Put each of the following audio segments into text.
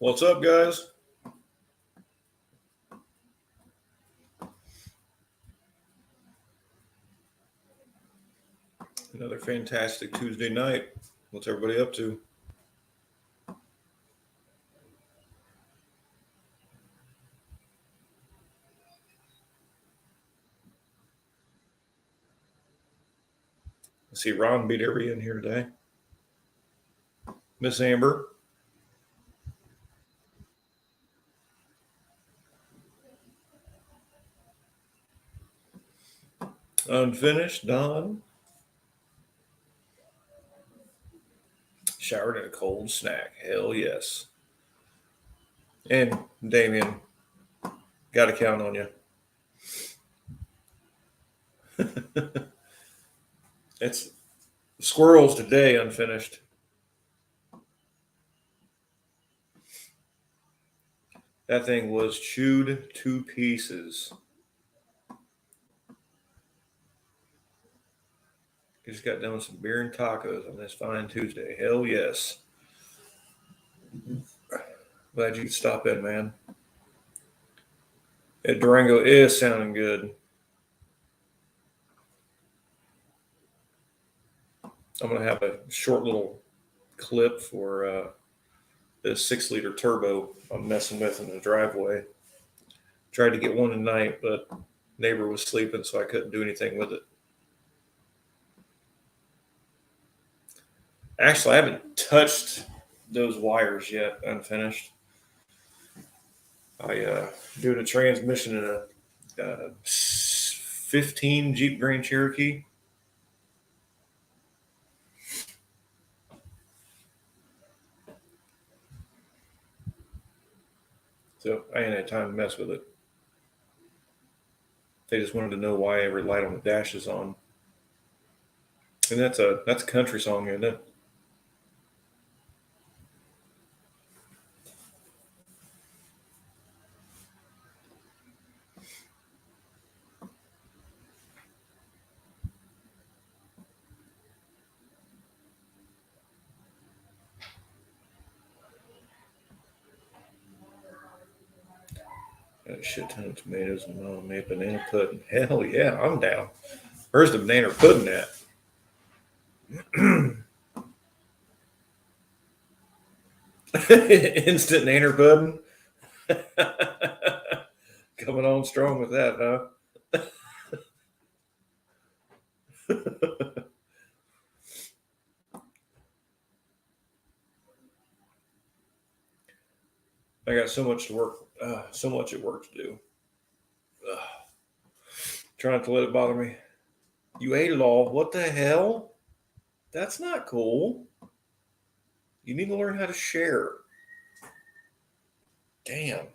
What's up, guys? Another fantastic Tuesday night. What's everybody up to? I see Ron beat everybody in here today. Miss Amber. Unfinished. Don. Showered in a cold snack. Hell yes. And Damien. Got to count on you. It's squirrels today, unfinished. That thing was chewed to pieces. Just got done with some beer and tacos on this fine Tuesday. Hell yes. Glad you could stop in, man. That Durango is sounding good. I'm going to have a short little clip for the 6-liter turbo I'm messing with in the driveway. Tried to get one tonight, but neighbor was sleeping, so I couldn't do anything with it. Actually, I haven't touched those wires yet, unfinished. I doing a transmission in a 15 Jeep Grand Cherokee. So I ain't had time to mess with it. They just wanted to know why every light on the dash is on. And that's a country song, isn't it? Got a shit ton of tomatoes and mom made banana pudding. Hell yeah, I'm down. Where's the banana pudding at? Instant nanner pudding. Coming on strong with that, huh? I got so much to work, so much at work to do. Ugh. Trying not to let it bother me. You ate it all. What the hell? That's not cool. You need to learn how to share. Damn.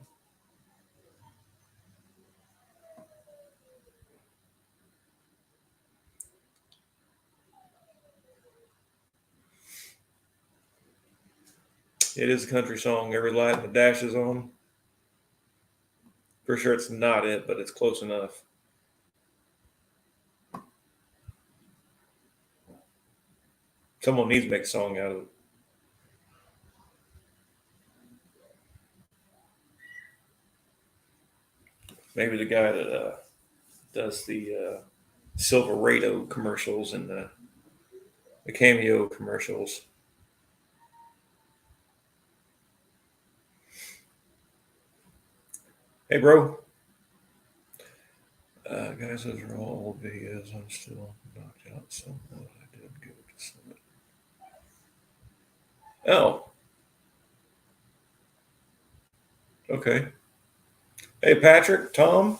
It is a country song. Every light in the dash is on. For sure, it's not it, but it's close enough. Someone needs to make a song out of it. Maybe the guy that does the Silverado commercials and the Cameo commercials. Hey, bro. Guys, those are all old videos. I'm still knocked out some of what I did go to some. Oh, okay. Hey, Patrick, Tom,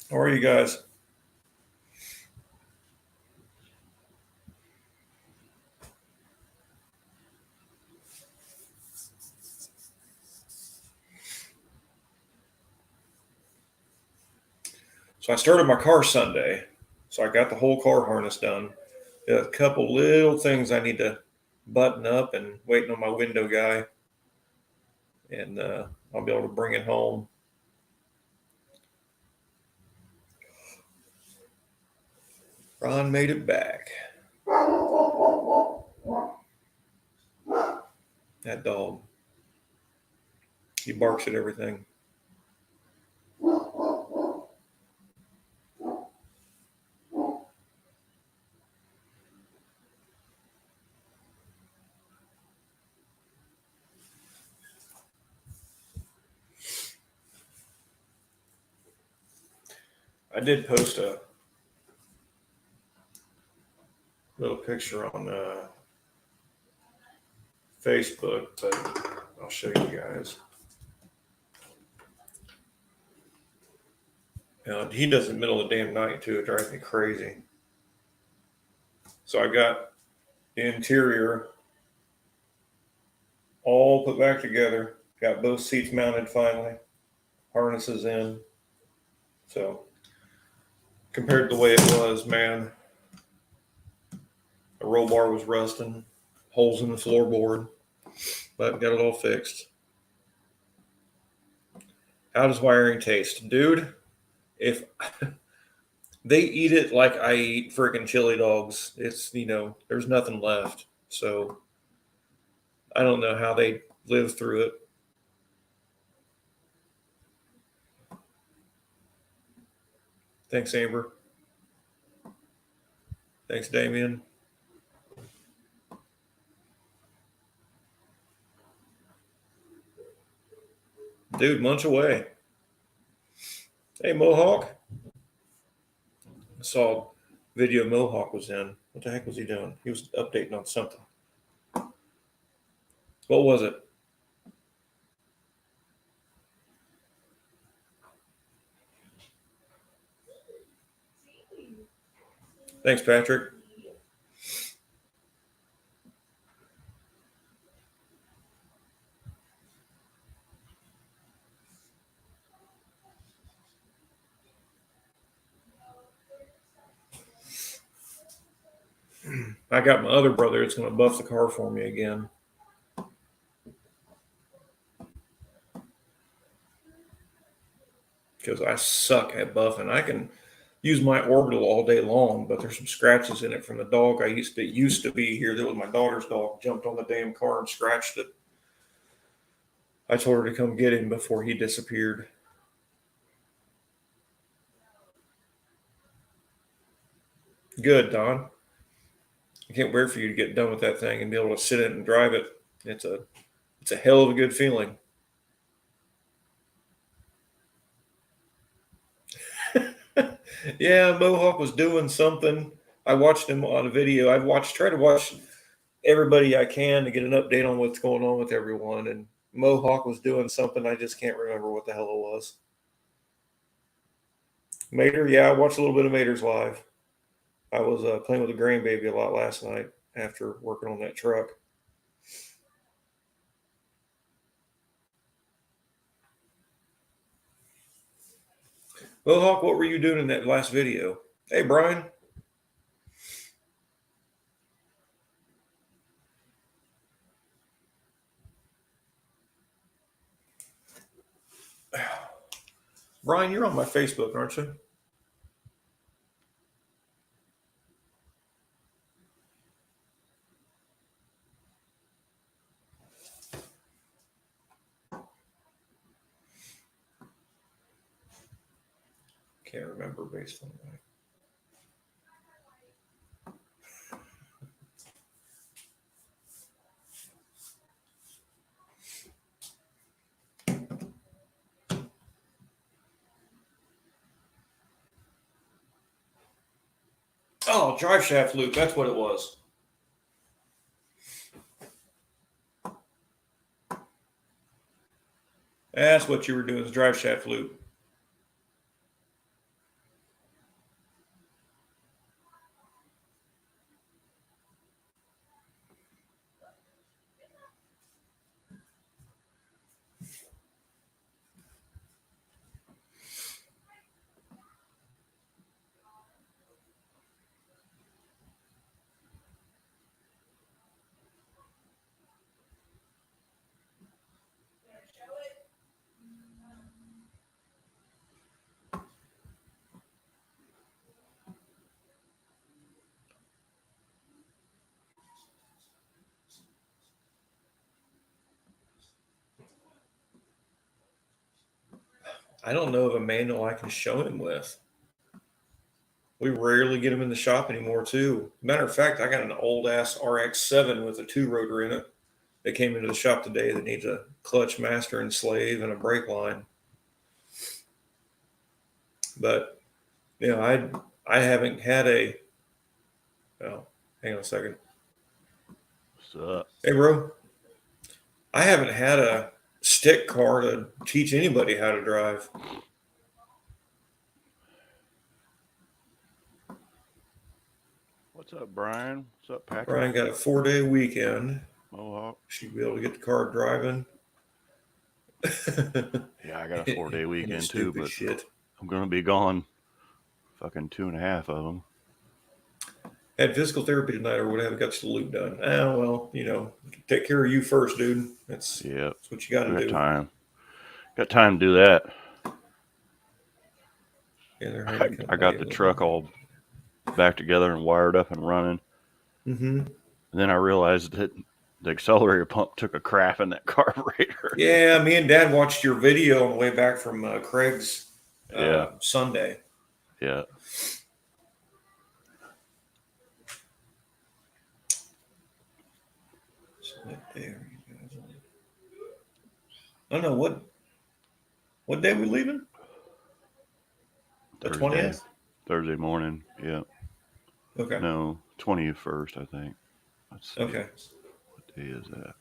how are you guys? So I started my car Sunday. So I got the whole car harness done. A couple little things I need to button up and waiting on my window guy. And I'll be able to bring it home. Ron made it back. That dog. He barks at everything. I did post a little picture on Facebook, but I'll show you guys. He does it in the middle of the damn night too. It drives me crazy. So I got the interior all put back together. Got both seats mounted finally. Harnesses in. So compared to the way it was, man, the roll bar was rusting, holes in the floorboard, but got it all fixed. How does wiring taste? Dude, if they eat it like I eat freaking chili dogs, it's, there's nothing left. So I don't know how they live through it. Thanks, Amber. Thanks, Damien. Dude, munch away. Hey, Mohawk. I saw a video Mohawk was in. What the heck was he doing? He was updating on something. What was it? Thanks, Patrick. I got my other brother that's going to buff the car for me again. Because I suck at buffing. I can use my orbital all day long, but there's some scratches in it from the dog I used to be here. That was my daughter's dog. Jumped on the damn car and scratched it. I told her to come get him before he disappeared. Good, Don. I can't wait for you to get done with that thing and be able to sit in it and drive it. It's a hell of a good feeling. Yeah, Mohawk was doing something. I watched him on a video. Try to watch everybody I can to get an update on what's going on with everyone. And Mohawk was doing something. I just can't remember what the hell it was. Mater, yeah, I watched a little bit of Mater's live. I was playing with the grandbaby a lot last night after working on that truck. Mohawk, what were you doing in that last video? Hey, Brian. Brian, you're on my Facebook, aren't you? Can't remember based on that. Oh, drive shaft loop. That's what it was. That's what you were doing, is drive shaft loop. I don't know of a manual I can show him with. We rarely get them in the shop anymore, too. Matter of fact, I got an old ass RX-7 with a 2-rotor in it that came into the shop today that needs a clutch master and slave and a brake line. But I haven't had a. Oh, hang on a second. What's up? Hey, bro. I haven't had a stick car to teach anybody how to drive. What's up, Brian? What's up, Patrick? Brian got a 4-day weekend. Mohawk. Should be able to get the car driving. Yeah, I got a 4-day weekend too, but shit. I'm gonna be gone. Fucking 2.5 of them. Had physical therapy tonight or whatever, got your loop done. Well, take care of you first, dude. That's what you got to do. Got time to do that. Yeah, I got the truck all back together and wired up and running. Mm-hmm. And then I realized that the accelerator pump took a crap in that carburetor. Yeah, me and Dad watched your video on the way back from Craig's Sunday. Yeah. I don't know what day we leaving? The 20th? Thursday morning, yeah. Okay. No, 21st, I think. Let's see. Okay. What day is that?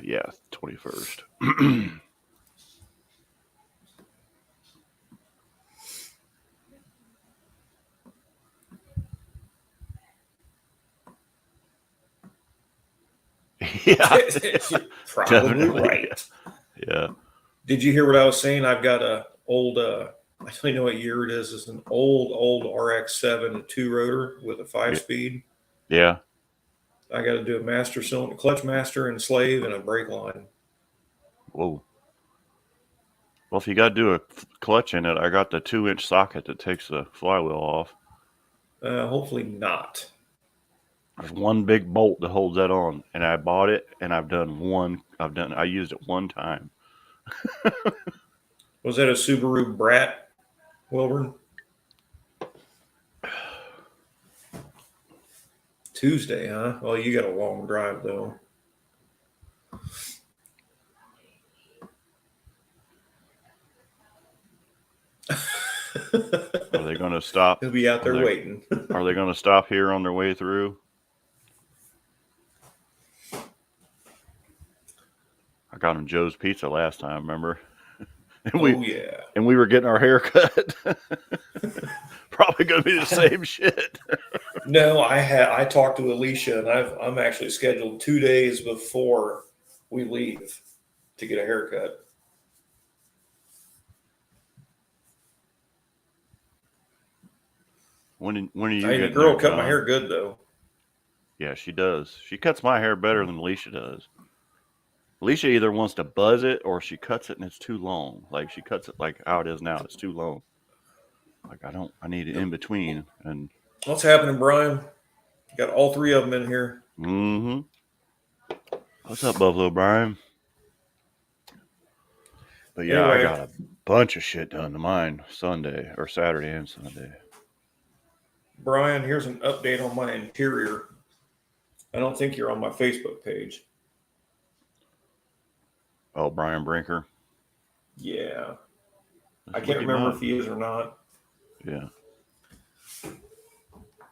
Yeah, 21st. Yeah. You're probably right. Yeah. Did you hear what I was saying? I've got a old, I don't even know what year it is. It's an old RX-7 2-rotor with a 5-speed. Yeah. I got to do a master cylinder, clutch master and slave, and a brake line. Whoa. Well, if you got to do a clutch in it, I got the 2-inch socket that takes the flywheel off. Hopefully not. There's one big bolt that holds that on, and I bought it, and I used it one time. Was that a Subaru Brat, Wilburn? Tuesday, huh? Well, you got a long drive, though. Are they going to stop? He'll be out there waiting. Are they going to stop here on their way through? I got him Joe's Pizza last time, remember? And we were getting our hair cut. Probably going to be the same shit. No, I talked to Alicia, and I'm actually scheduled 2 days before we leave to get a haircut. When are you getting the girl cut done? my hair good, though. Yeah, she does. She cuts my hair better than Alicia does. Alicia either wants to buzz it or she cuts it and it's too long. Like she cuts it like how it is now. It's too long. Like I need it in between. And what's happening, Brian? You got all 3 of them in here. Mm-hmm. What's up, Buffalo Brian? But yeah, anyway, I got a bunch of shit done to mine Sunday or Saturday and Sunday. Brian, here's an update on my interior. I don't think you're on my Facebook page. Oh, Brian Brinker? Yeah. I can't remember if he is or not. Yeah.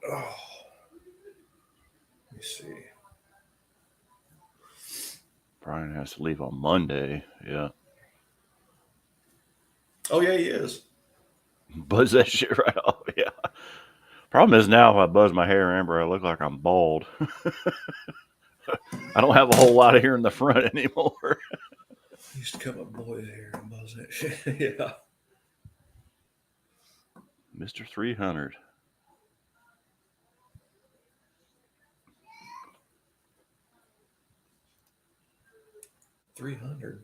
Oh. Let me see. Brian has to leave on Monday. Yeah. Oh, yeah, he is. Buzz that shit right off. Yeah. Problem is now if I buzz my hair, Amber, I look like I'm bald. I don't have a whole lot of hair in the front anymore. I used to cut my boy's hair and buzz that shit. Yeah. Mr. 300. $300.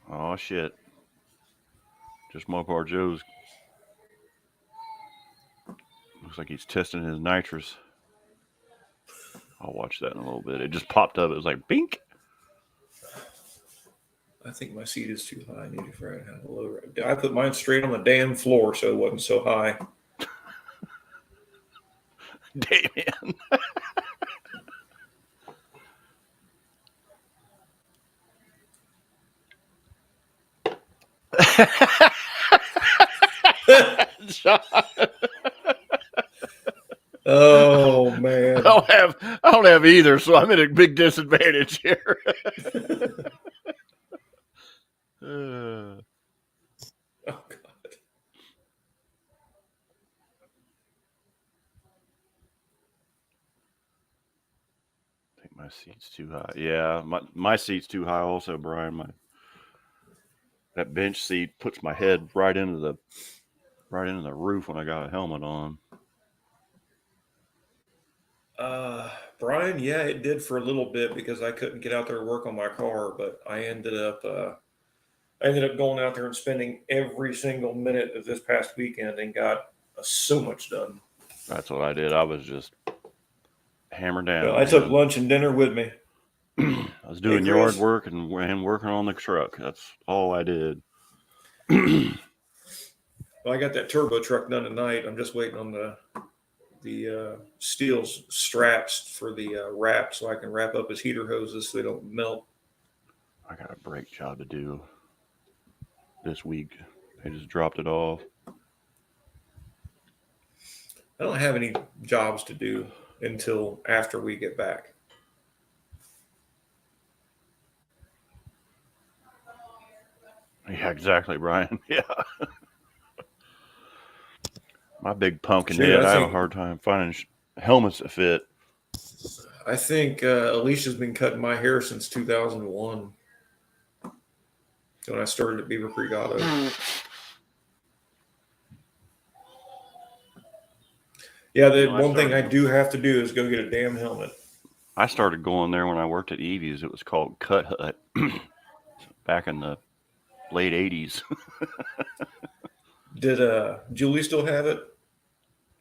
Oh shit. Just Mopar Joe's. Looks like he's testing his nitrous. I'll watch that in a little bit. It just popped up. It was like bink. I think my seat is too high. I need to figure out how to lower it. I put mine straight on the damn floor, so it wasn't so high. Damn. John, Oh man. I don't have either, so I'm at a big disadvantage here. Oh God. I think my seat's too high. Yeah, my seat's too high also, Brian. That bench seat puts my head right into the roof when I got a helmet on. Brian, yeah, it did for a little bit because I couldn't get out there to work on my car, but I ended up going out there and spending every single minute of this past weekend and got so much done. That's what I did. I was just hammered down. Well, I took lunch and dinner with me. I was doing yard work and working on the truck. That's all I did. Well, I got that turbo truck done tonight. I'm just waiting on the steel straps for the wrap so I can wrap up his heater hoses so they don't melt. I got a brake job to do this week. They just dropped it off. I don't have any jobs to do until after we get back. Yeah, exactly, Brian. Yeah. My big pumpkin head, I have a hard time finding helmets that fit. I think Alicia's been cutting my hair since 2001 when I started at Beaver Creek Auto. Yeah, the one thing I do have to do is go get a damn helmet. I started going there when I worked at Evie's. It was called Cut Hut back in the late 80s. Did Julie still have it?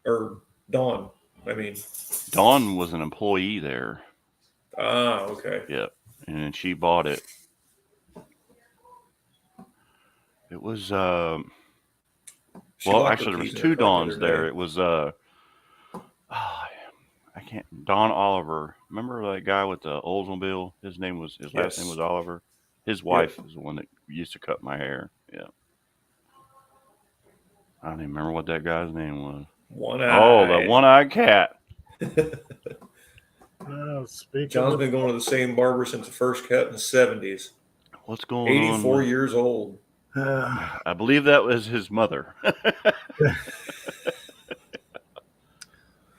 Or Dawn? I mean, Dawn was an employee there. Ah, okay. Yep. And she bought it. It was well, actually there was two Dawns there. It was I can't Don Oliver. Remember that guy with the Oldsmobile? His last name was Oliver. His wife is the one that used to cut my hair. Yeah. I don't even remember what that guy's name was. The one-eyed cat. John's been going to the same barber since the first cut in the 70s. What's going 84 years old. I believe that was his mother.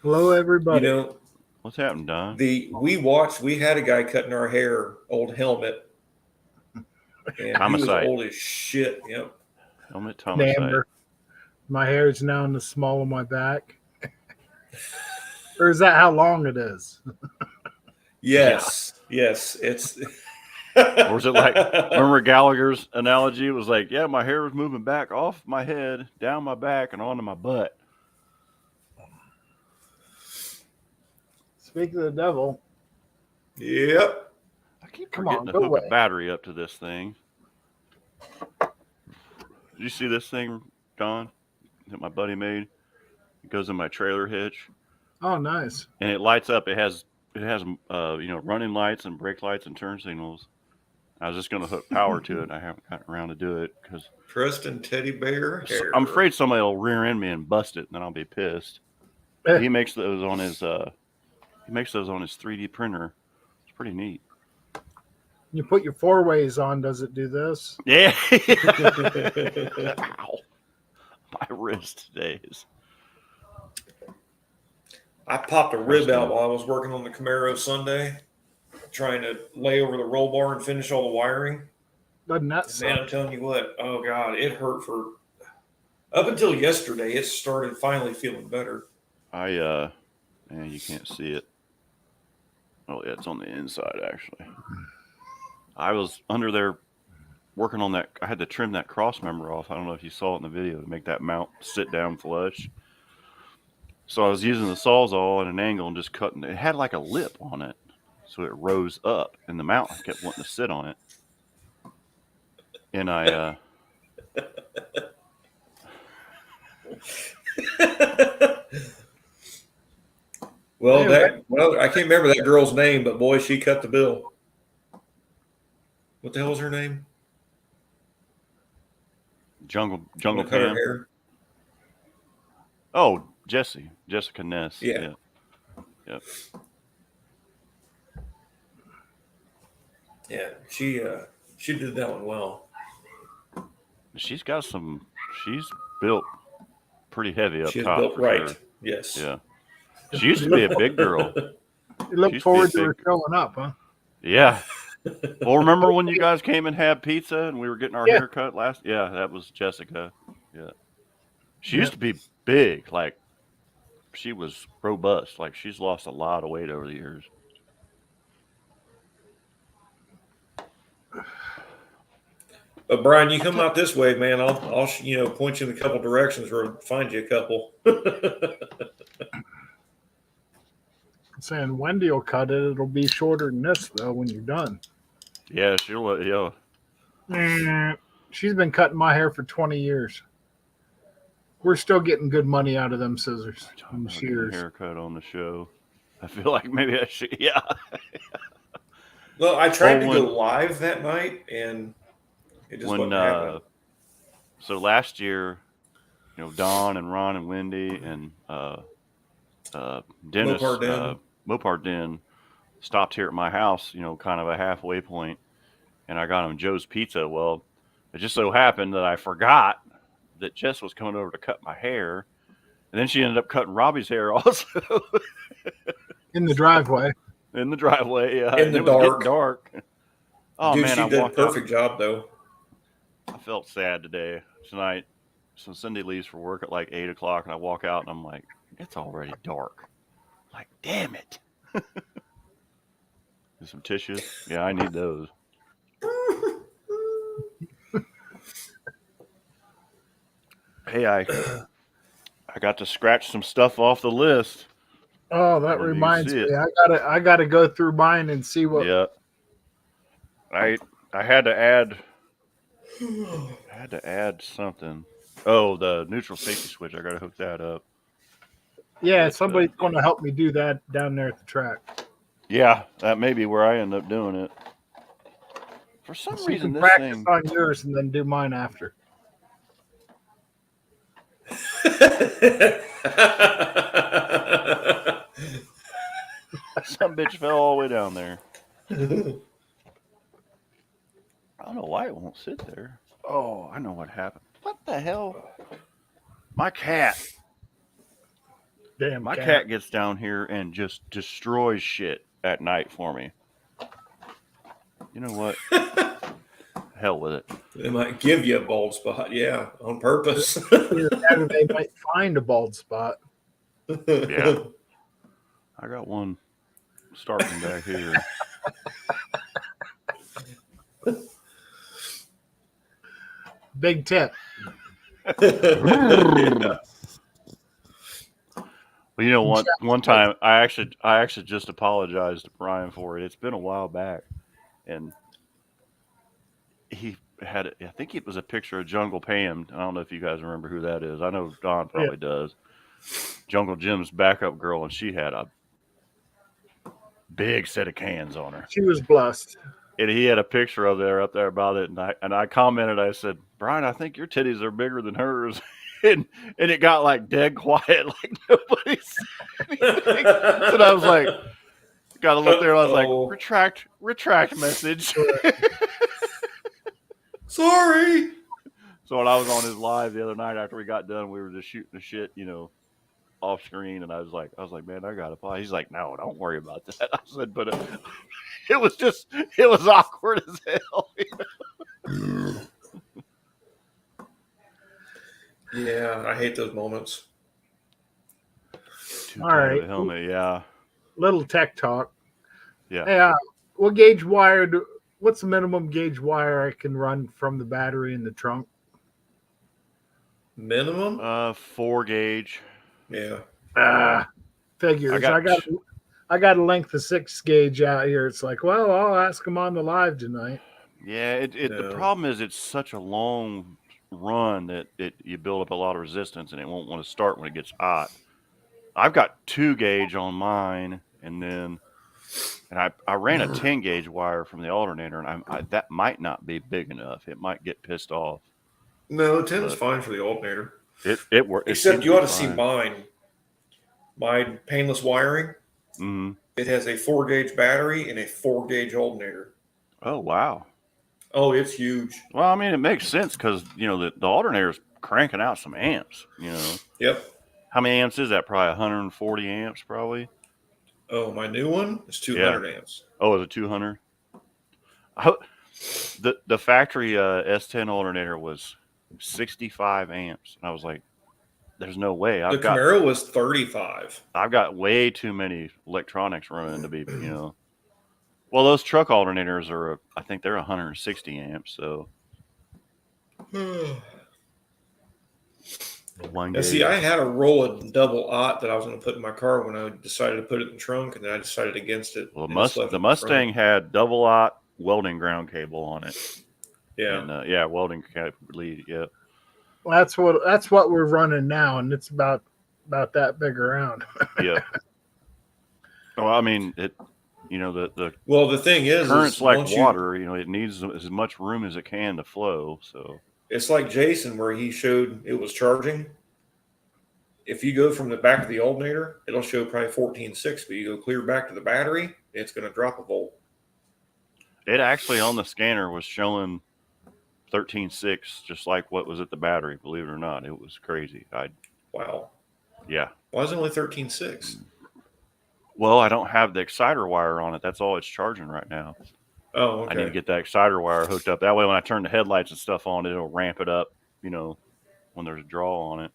Hello, everybody. You know, what's happened, Don? We had a guy cutting our hair, old Helmet. And Homicide. He was old as shit. Yep. Helmet Homicide. My hair is now in the small of my back. Or is that how long it is? Yes. Yeah. Yes. It's. Or was it like, remember Gallagher's analogy? It was like, yeah, my hair was moving back off my head, down my back, and onto my butt. Speak of the devil. Yep. I keep forgetting to hook a battery up to this thing. Did you see this thing, Don, that my buddy made? It goes in my trailer hitch. Oh, nice. And it lights up. It has running lights and brake lights and turn signals. I was just going to hook power to it. I haven't gotten around to do it because Preston Teddy Bear hair. I'm afraid somebody will rear end me and bust it, and then I'll be pissed. He makes those on his 3D printer. It's pretty neat. You put your 4-ways on. Does it do this? Yeah. Ow. My wrist days. I popped a rib out while I was working on the Camaro Sunday, trying to lay over the roll bar and finish all the wiring. Doesn't that suck? Man, I'm telling you what. Oh God, it hurt for up until yesterday. It started finally feeling better. Man, you can't see it. Oh yeah, it's on the inside actually. I was under there working on that. I had to trim that cross member off. I don't know if you saw it in the video to make that mount sit down flush. So I was using the Sawzall at an angle and just cutting. It had like a lip on it, so it rose up, and the mount kept wanting to sit on it. and I Well, Anyway. I can't remember that girl's name, but boy, she cut the bill. What the hell was her name? Jungle Cut her Pam. hair. Oh, Jessica Ness. Yeah. Yep. Yeah, she did that one well. She's built pretty heavy up She is top. built For right. Sure. Yes. Yeah. She used to be a big girl. You look Used to be a forward to big- her showing up, huh? Yeah. Well, remember when you guys came and had pizza and we were getting our Yeah. hair cut last? Yeah, that was Jessica. Yeah. She Yeah. used to be big. Like, she was robust. Like, she's lost a lot of weight over the years. But Brian, you come out this way, man. I'll point you in a couple directions or find you a couple. Saying Wendy will cut it. It'll be shorter than this though when you're done. Yeah, She's been cutting my hair for 20 years. We're still getting good money out of them scissors and Talking about getting a shears. haircut on the show. I feel like maybe I should. Yeah. Well, I tried Well, to go live that night, and it just wasn't happening. So last year, Don and Ron and Wendy and Dennis Mopar Den stopped here at my house, kind of a halfway point, and I got them Joe's Pizza. Well, it just so happened that I forgot that Jess was coming over to cut my hair, and then she ended up cutting Robbie's hair also In the driveway. in the driveway. Yeah, In and the it was dark. getting dark. Oh Dude, man, she I did a walked out. perfect job, though. I felt sad tonight. So Cindy leaves for work at like 8:00, and I walk out, and I'm like, it's already dark. Like, damn it. And some tissues. Yeah, I need those. Hey, I got to scratch some stuff off the list. Oh, that Well, you reminds see me. it. I gotta go through mine and see what. Yeah. I had to add something. Oh, the neutral safety switch. I got to hook that up. Yeah, somebody's going to help me do that down there at the track. Yeah, that may be where I end up doing it. For some So you reason, can this practice thing. on yours and then do mine after. Some bitch fell all the way down there. I don't know why it won't sit there. Oh, I know what happened. What the hell? My cat. Damn, My cat gets down here and just destroys shit at night for me. You know what? Hell with it. They might give you a bald spot, yeah, on purpose. Either that or they might find a bald spot. Yeah. I got one starting back here. Big tip. Well, you know what? One time, I actually just apologized to Brian for it. It's been a while back, and he had, I think it was a picture of Jungle Pam. I don't know if you guys remember who that is. I know Don probably does. Jungle Jim's backup girl, and she had a big set of cans on her. She was blessed. And he had a picture of her up there about it, and I commented. I said, Brian, I think your titties are bigger than hers. And it got like dead quiet, like nobody said anything. And I was like, got to look there. And I was like, retract message. Sorry. So when I was on his live the other night after we got done, we were just shooting the shit, off screen. And I was like, man, I got to pause. He's like, no, don't worry about that. I said, but it was awkward as hell. Yeah, I hate those moments. Too All tight of right. a helmet, yeah. Little tech talk. Yeah. Hey, what gauge wire? What's the minimum gauge wire I can run from the battery in the trunk? Minimum? 4 gauge. Yeah. Figures. I got a length of 6 gauge out here. It's like, well, I'll ask them on the live tonight. Yeah, the No. problem is it's such a long run that you build up a lot of resistance and it won't want to start when it gets hot. I've got 2 gauge on mine, and I ran a 10 gauge wire from the alternator, and that might not be big enough. It might get pissed off. No, 10 is But fine for the alternator. it works. Except you ought to see mine. My painless wiring. Mm-hmm. It has a 4-gauge battery and a 4-gauge alternator. Oh wow. Oh, it's huge. Well, I mean, it makes sense because the alternator's cranking out some amps. Yep. How many amps is that? Probably 140 amps, probably. Oh, my new one is 200 amps. Oh, is it 200? The factory S10 alternator was 65 amps, and I was like, "There's no way." The Camaro was 35. I've got way too many electronics running to be, Well, those truck alternators are, I think they're 160 amps. So And see, I had a roll of double aught that I was going to put in my car when I decided to put it in the trunk, and then I decided against it. Well, the Mustang had double aught welding ground cable on it. Yeah. And, welding lead. Yeah. Well, that's what we're running now, and it's about that big around. Yeah. Well, I mean, the thing is, current's like water. It needs as much room as it can to flow. So it's like Jason, where he showed it was charging. If you go from the back of the alternator, it'll show probably 14.6, but you go clear back to the battery, it's going to drop a volt. It actually on the scanner was showing 13.6, just like what was at the battery. Believe it or not, it was crazy. Wow. Yeah. Why is it only 13.6? Well, I don't have the exciter wire on it. That's all it's charging right now. Oh, okay. I need to get that exciter wire hooked up. That way, when I turn the headlights and stuff on, it'll ramp it up, when there's a draw on it.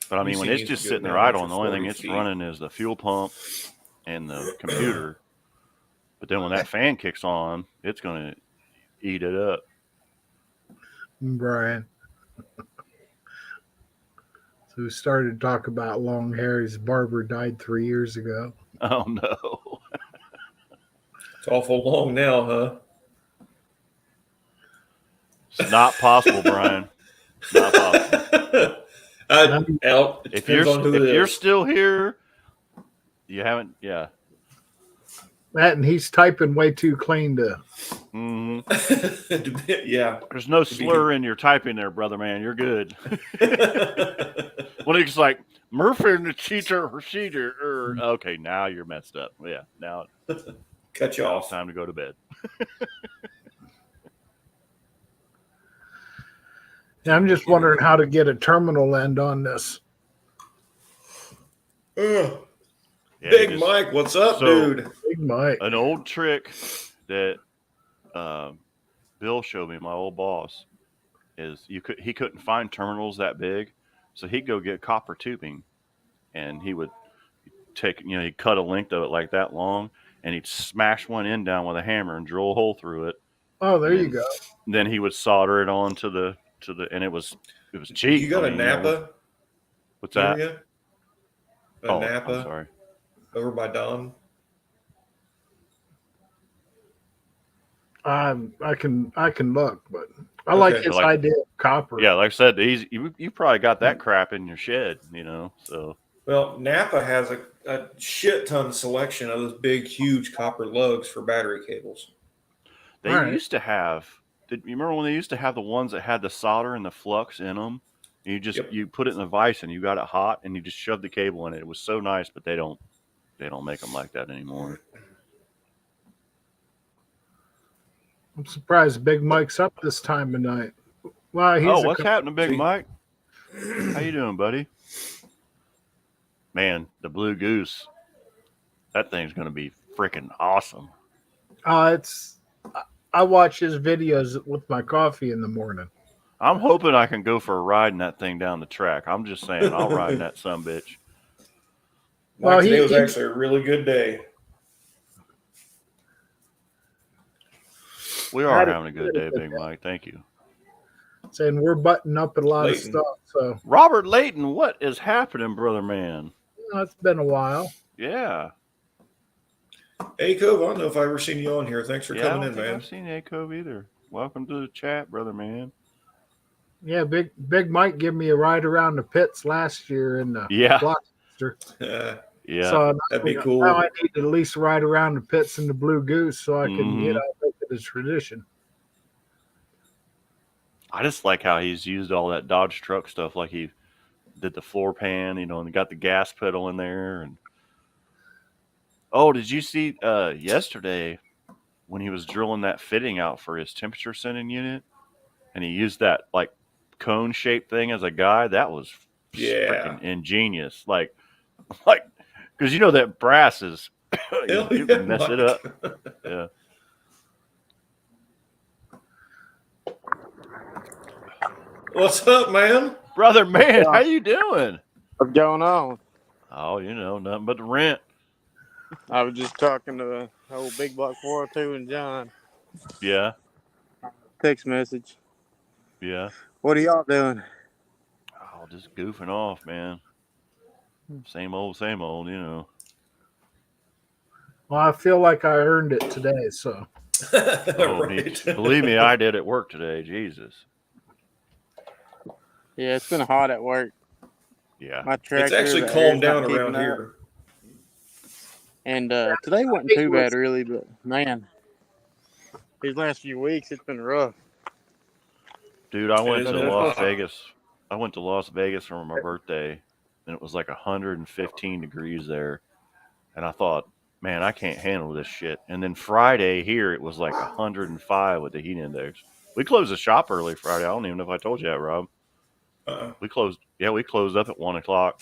But I mean, when it's just sitting there idle, and the only thing it's running is the fuel pump and the computer. But then when that fan kicks on, it's going to eat it up. Brian. So we started to talk about long hair. His barber died 3 years ago. Oh, no. It's awful long now, huh? It's not possible, Brian. Not possible. If you're still here, you haven't, yeah. That, and he's typing way too clean to. Mm-hmm. Yeah. There's no slur in your typing there, brother man. You're good. When it's like Murphy and the cheater. Okay, now you're messed up. Yeah, now cut you off. It's time to go to bed. Yeah, I'm just wondering how to get a terminal end on this. Yeah, Big Mike, what's up, dude? Big Mike. An old trick that Bill showed me, my old boss, is he couldn't find terminals that big, so he'd go get copper tubing, and he would he'd cut a length of it like that long, and he'd smash one end down with a hammer and drill a hole through it. Oh, there you go. Then he would solder it on to the and it was cheap. You got a Napa? What's that? Napa? I'm sorry. Over by Don? I can look, but I like his idea of copper. Yeah, like I said, you probably got that crap in your shed, so. Well, Napa has a shit ton selection of those big, huge copper lugs for battery cables. They used to have. You remember when they used to have the ones that had the solder and the flux in them? And you put it in the vise and you got it hot and you just shoved the cable in it. It was so nice, but they don't make them like that anymore. I'm surprised Big Mike's up this time of night. Well, what's happening, Big Mike? How you doing, buddy? Man, the Blue Goose. That thing's going to be freaking awesome. I watch his videos with my coffee in the morning. I'm hoping I can go for a ride in that thing down the track. I'm just saying, I'll ride in that sumbitch. Well, today was actually a really good day. We are having a good day, Big Mike. Thank you. Saying we're butting up a lot of stuff. So Robert Layton, what is happening, brother man? It's been a while. Yeah. Hey, Cove, I don't know if I've ever seen you on here. Thanks for Yeah, I coming don't in, think man. I've seen A Cove either. Welcome to the chat, brother man. Yeah, Big Mike gave me a ride around the pits last year in the Yeah. Blockbuster. Yeah. So That'd be now cool. I need to at least ride around the pits in the Blue Goose so I can, Mhm. make it a tradition. I just like how he's used all that Dodge truck stuff. Like he did the floor pan, and got the gas pedal in there. And oh, did you see yesterday when he was drilling that fitting out for his temperature sending unit, and he used that like cone shaped thing as a guide? That was Yeah. freaking ingenious. Like, because that brass is Hell you yeah, can mess it Mike. up. Yeah. What's up, man? Brother man, how you doing? What's going on? Oh, nothing but the rent. I was just talking to the old Big Block 402 and John. Yeah. Text message. Yeah. What are y'all doing? Oh, just goofing off, man. Same old, Well, I feel like I earned it today, so. Oh, Right. believe me, I did at work today. Jesus. Yeah, it's been hot at work. Yeah. My tractor. It's actually the air's calmed not down keeping around up. here. And today wasn't too bad, really, but man, these last few weeks it's been rough. Dude, I went It to is Las hot. Vegas. I went to Las Vegas for my birthday, and it was like 115 degrees there. And I thought, man, I can't handle this shit. And then Friday here, it was like 105 with the heat index. We closed the shop early Friday. I don't even know if I told you that, Rob. We closed up at 1:00.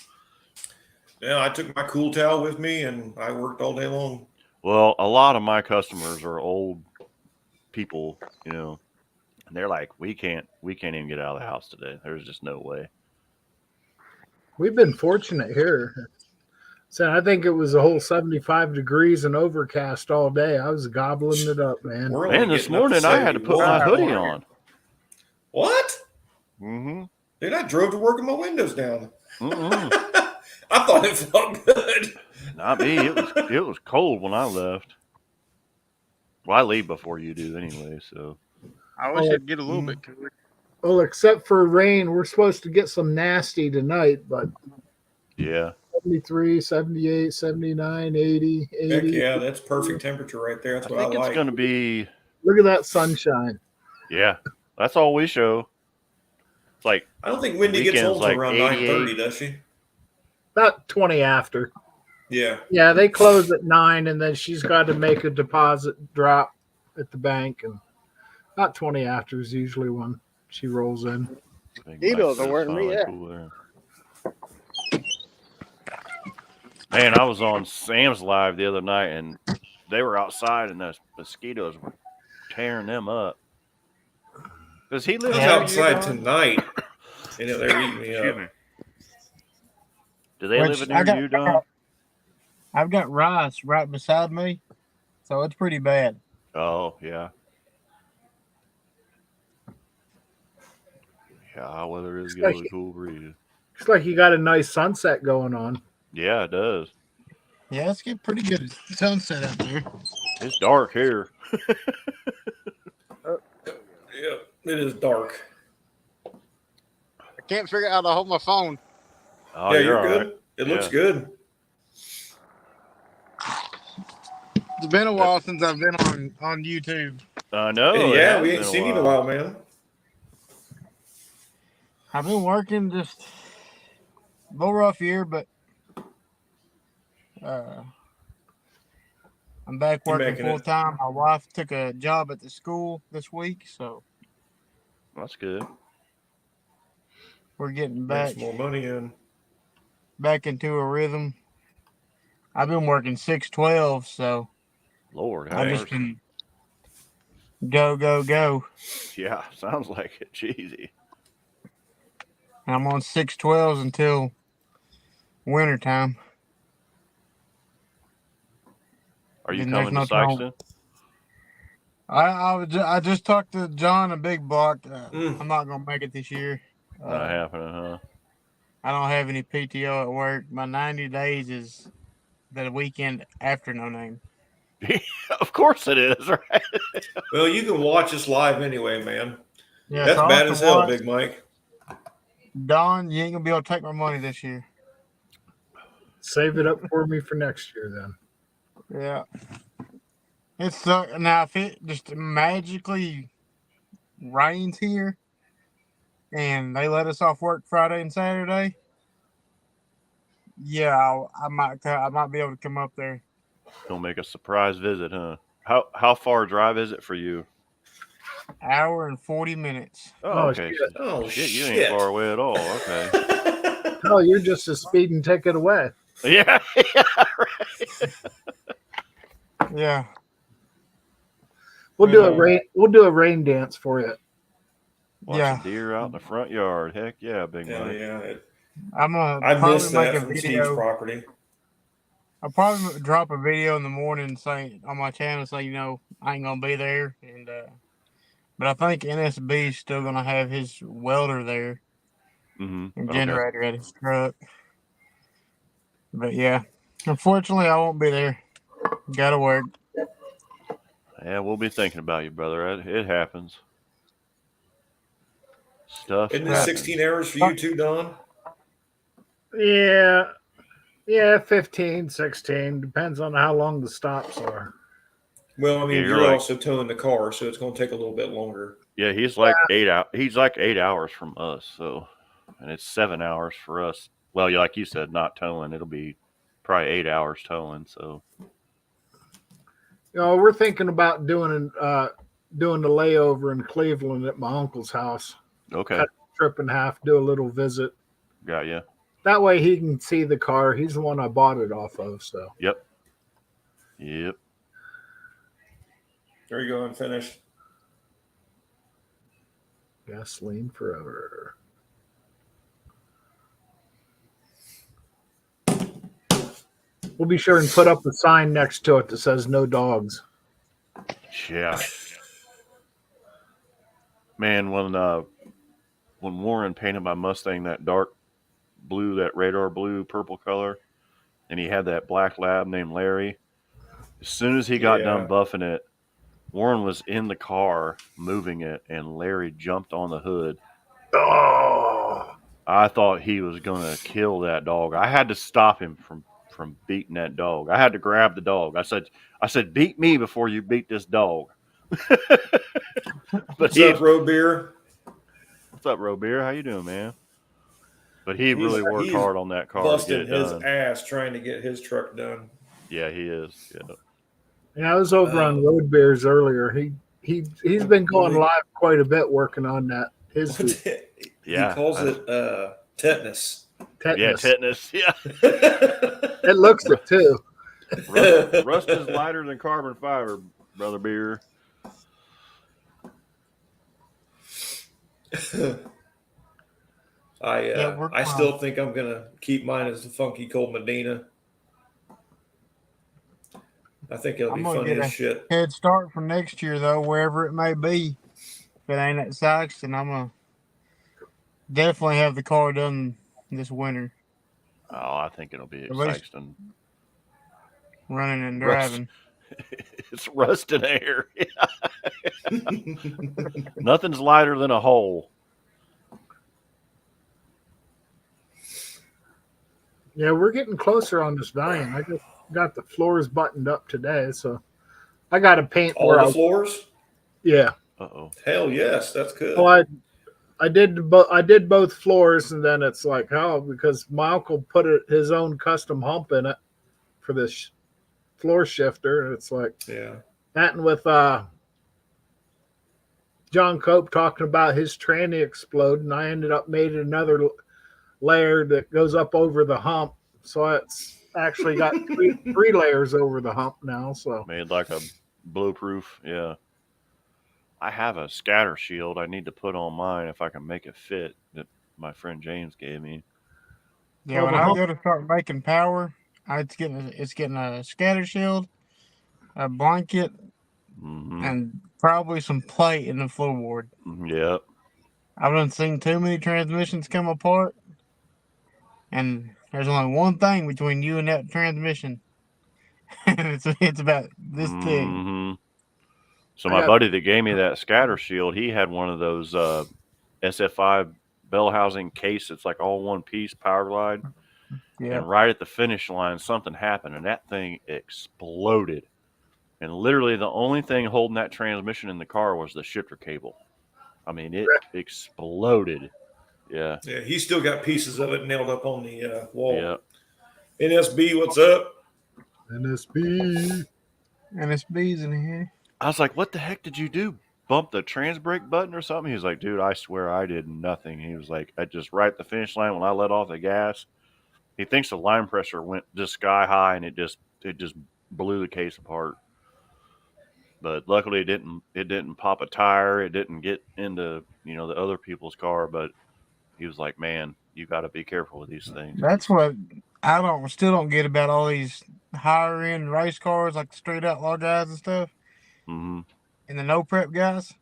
Yeah, I took my cool towel with me and I worked all day long. Well, a lot of my customers are old people, and they're like, we can't even get out of the house today. There's just no way. We've been fortunate here. So I think it was a whole 75 degrees and overcast all day. I was gobbling it up, man. We're only Man, this getting up to morning I had to put my 71. hoodie on. What? Mm-hmm. Dude, I drove to work with my windows down. Mm-mm. I thought it felt good. Not me. It was cold when I left. Well, I leave before you do anyway, so. I wish it'd get a little bit cooler. Well, except for rain, we're supposed to get some nasty tonight, but Yeah. 73, 78, 79, 80, 80. Heck yeah, that's perfect temperature right there. That's I what I think it's like. going to be, Look at that sunshine. yeah, that's all we show. It's like, I don't think Wendy gets weekend's home till like around 88. 9:30, does she? About 20 after. Yeah. Yeah, they close at 9, and then she's got to make a deposit drop at the bank. And about 20 after is usually when she rolls in. Mosquitoes are wearing me out. Cool there. Man, I was on Sam's Live the other night, and they were outside, and the mosquitoes were tearing them up. Does he I live was near you, outside Don? tonight, and they're eating me Excuse up. me. Do they Which live near you, Don? I've got rice right beside me, so it's pretty bad. Oh, yeah. Yeah, weather is getting really cool breeze. Looks like you got a nice sunset going on. Yeah, it does. Yeah, it's getting pretty good sunset out there. It's dark here. Yeah, it is dark. I can't figure out how to hold my phone. Oh, yeah, you're all good. right. It looks Yeah. good. It's been a while since I've been on YouTube. I know. yeah, it we has ain't been seen you in a while, man. I've been working just a little rough year, but I'm back You're working making it. full time. My wife took a job at the school this week, so That's good. we're getting Make back some more money in. into a rhythm. I've been working 6/12, so Lord, I've have just mercy. been go. Yeah, sounds like it. Jeezy. I'm on 6/12s until wintertime. Are you Then there's coming to no telling. Sykeston? I just talked to John and Big Block. Mm. I'm not gonna make it this year. Not happening, huh? I don't have any PTO at work. My 90 days is the weekend after No Name. Of course it is, right? Well, you can watch us live anyway, man. Yeah, That's so I'll bad have as to hell, watch. Big Mike. Don, you ain't gonna be able to take my money this year. Save it up for me for next year then. Yeah. It's now if it just magically rains here and they let us off work Friday and Saturday, yeah, I might be able to come up there. Gonna make a surprise visit, huh? How far a drive is it for you? Hour and 40 minutes. Oh, Oh, okay. shit. Oh, Shit, you ain't shit. far away at all. Okay. Oh, you're just a speeding ticket away. Yeah, yeah, right. Yeah. We'll do a Yeah. rain. We'll do a rain dance for you. Watch Yeah. a deer out in the front yard. Heck yeah, Big Hell Mike. yeah. I'm gonna I probably missed make that a from Steve's video. property. I'll probably drop a video in the morning saying on my channel saying, I ain't gonna be there, and but I think NSB is still gonna have his welder there Mm-hmm. and Okay. generator at his truck. But yeah, unfortunately, I won't be there. Gotta work. Yeah, we'll be thinking about you, brother. It happens. Stuff Isn't this happens. 16 hours for you too, Don? Yeah. Yeah, 15, 16. Depends on how long the stops are. Well, I mean, Yeah, you're you're like- also towing the car, so it's going to take a little bit longer. Yeah, he's like 8 out. He's like 8 hours from us. So, and it's 7 hours for us. Well, like you said, not towing. It'll be probably 8 hours towing. So, We're thinking about doing the layover in Cleveland at my uncle's house. okay, Cut the trip in half, do a little visit. got you. That way he can see the car. He's the one I bought it off of. So Yep. There you go, unfinished. gasoline forever. We'll be sure and put up a sign next to it that says "No dogs." Yeah. Man, when Warren painted my Mustang that dark blue, that radar blue, purple color, and he had that black lab named Larry, as soon as he got Yeah. done buffing it, Warren was in the car moving it, and Larry jumped on the hood. Oh, I thought he was gonna kill that dog. I had to stop him from beating that dog. I had to grab the dog. I said, beat me before you beat this dog. But What's up, Road Beer? what's up, Robeer? How you doing, man? But he really He's- worked he's hard on that car to get Busting it his done. ass trying to get his truck done. Yeah, he is. Yeah. yeah, I was over on Road Bears earlier. He's been going live quite a bit working on that. His Yeah, He calls it tetanus. tetanus. Yeah, tetanus. Yeah. It looks it too. Rust is lighter than carbon fiber, brother Beer. I still think I'm gonna keep mine as the Funky Cold Medina. I think it'll be I'm gonna funny get as shit. Head start for next year though, wherever it may be. If it ain't at Saxton, I'm gonna definitely have the car done this winter, Oh, I think it'll be At least- Sexton. running and Rust. driving. It's rust in air. Nothing's lighter than a hole. Yeah, we're getting closer on this Valiant. I just got the floors buttoned up today, so I got to paint All where the floors? yeah. Uh-oh. Hell yes, that's good. Well, I did both floors, and then it's like, oh, because my uncle put his own custom hump in it for this floor shifter, and it's like Yeah. that. And with John Cope talking about his tranny exploding, I ended up made another layer that goes up over the hump, so it's actually got three layers over the hump now. So Made like a blueproof. Yeah. I have a scatter shield I need to put on mine if I can make it fit that my friend James gave me. Yeah, Well, when the I hump- go to start making power, it's getting a scatter shield, a blanket, Mm-hmm. and probably some plate in the floorboard. Yep. I've done seen too many transmissions come apart, and there's only one thing between you and that transmission. and it's about this thick. Mhm. So I my got- buddy that gave me that scatter shield, he had one of those SF5 bell housing case. It's like all one piece power glide. Yeah, And right at the finish line, something happened, and that thing exploded. And literally, the only thing holding that transmission in the car was the shifter cable. I mean, it exploded. Yeah, Yeah, he's still got pieces of it nailed up on the wall. yeah. NSB, what's up? NSB. and it's bees in here. I was like, "What the heck did you do? Bump the trans brake button or something?" He was like, "Dude, I swear I did nothing." He was like, "I just right at the finish line when I let off the gas." He thinks the line pressure went just sky high, and it just blew the case apart. But luckily, it didn't pop a tire. It didn't get into the other people's car. But he was like, "Man, you got to be careful with these things." That's what I still don't get about all these higher end race cars, like the street outlaw guys and stuff, Hmm. and the no prep guys.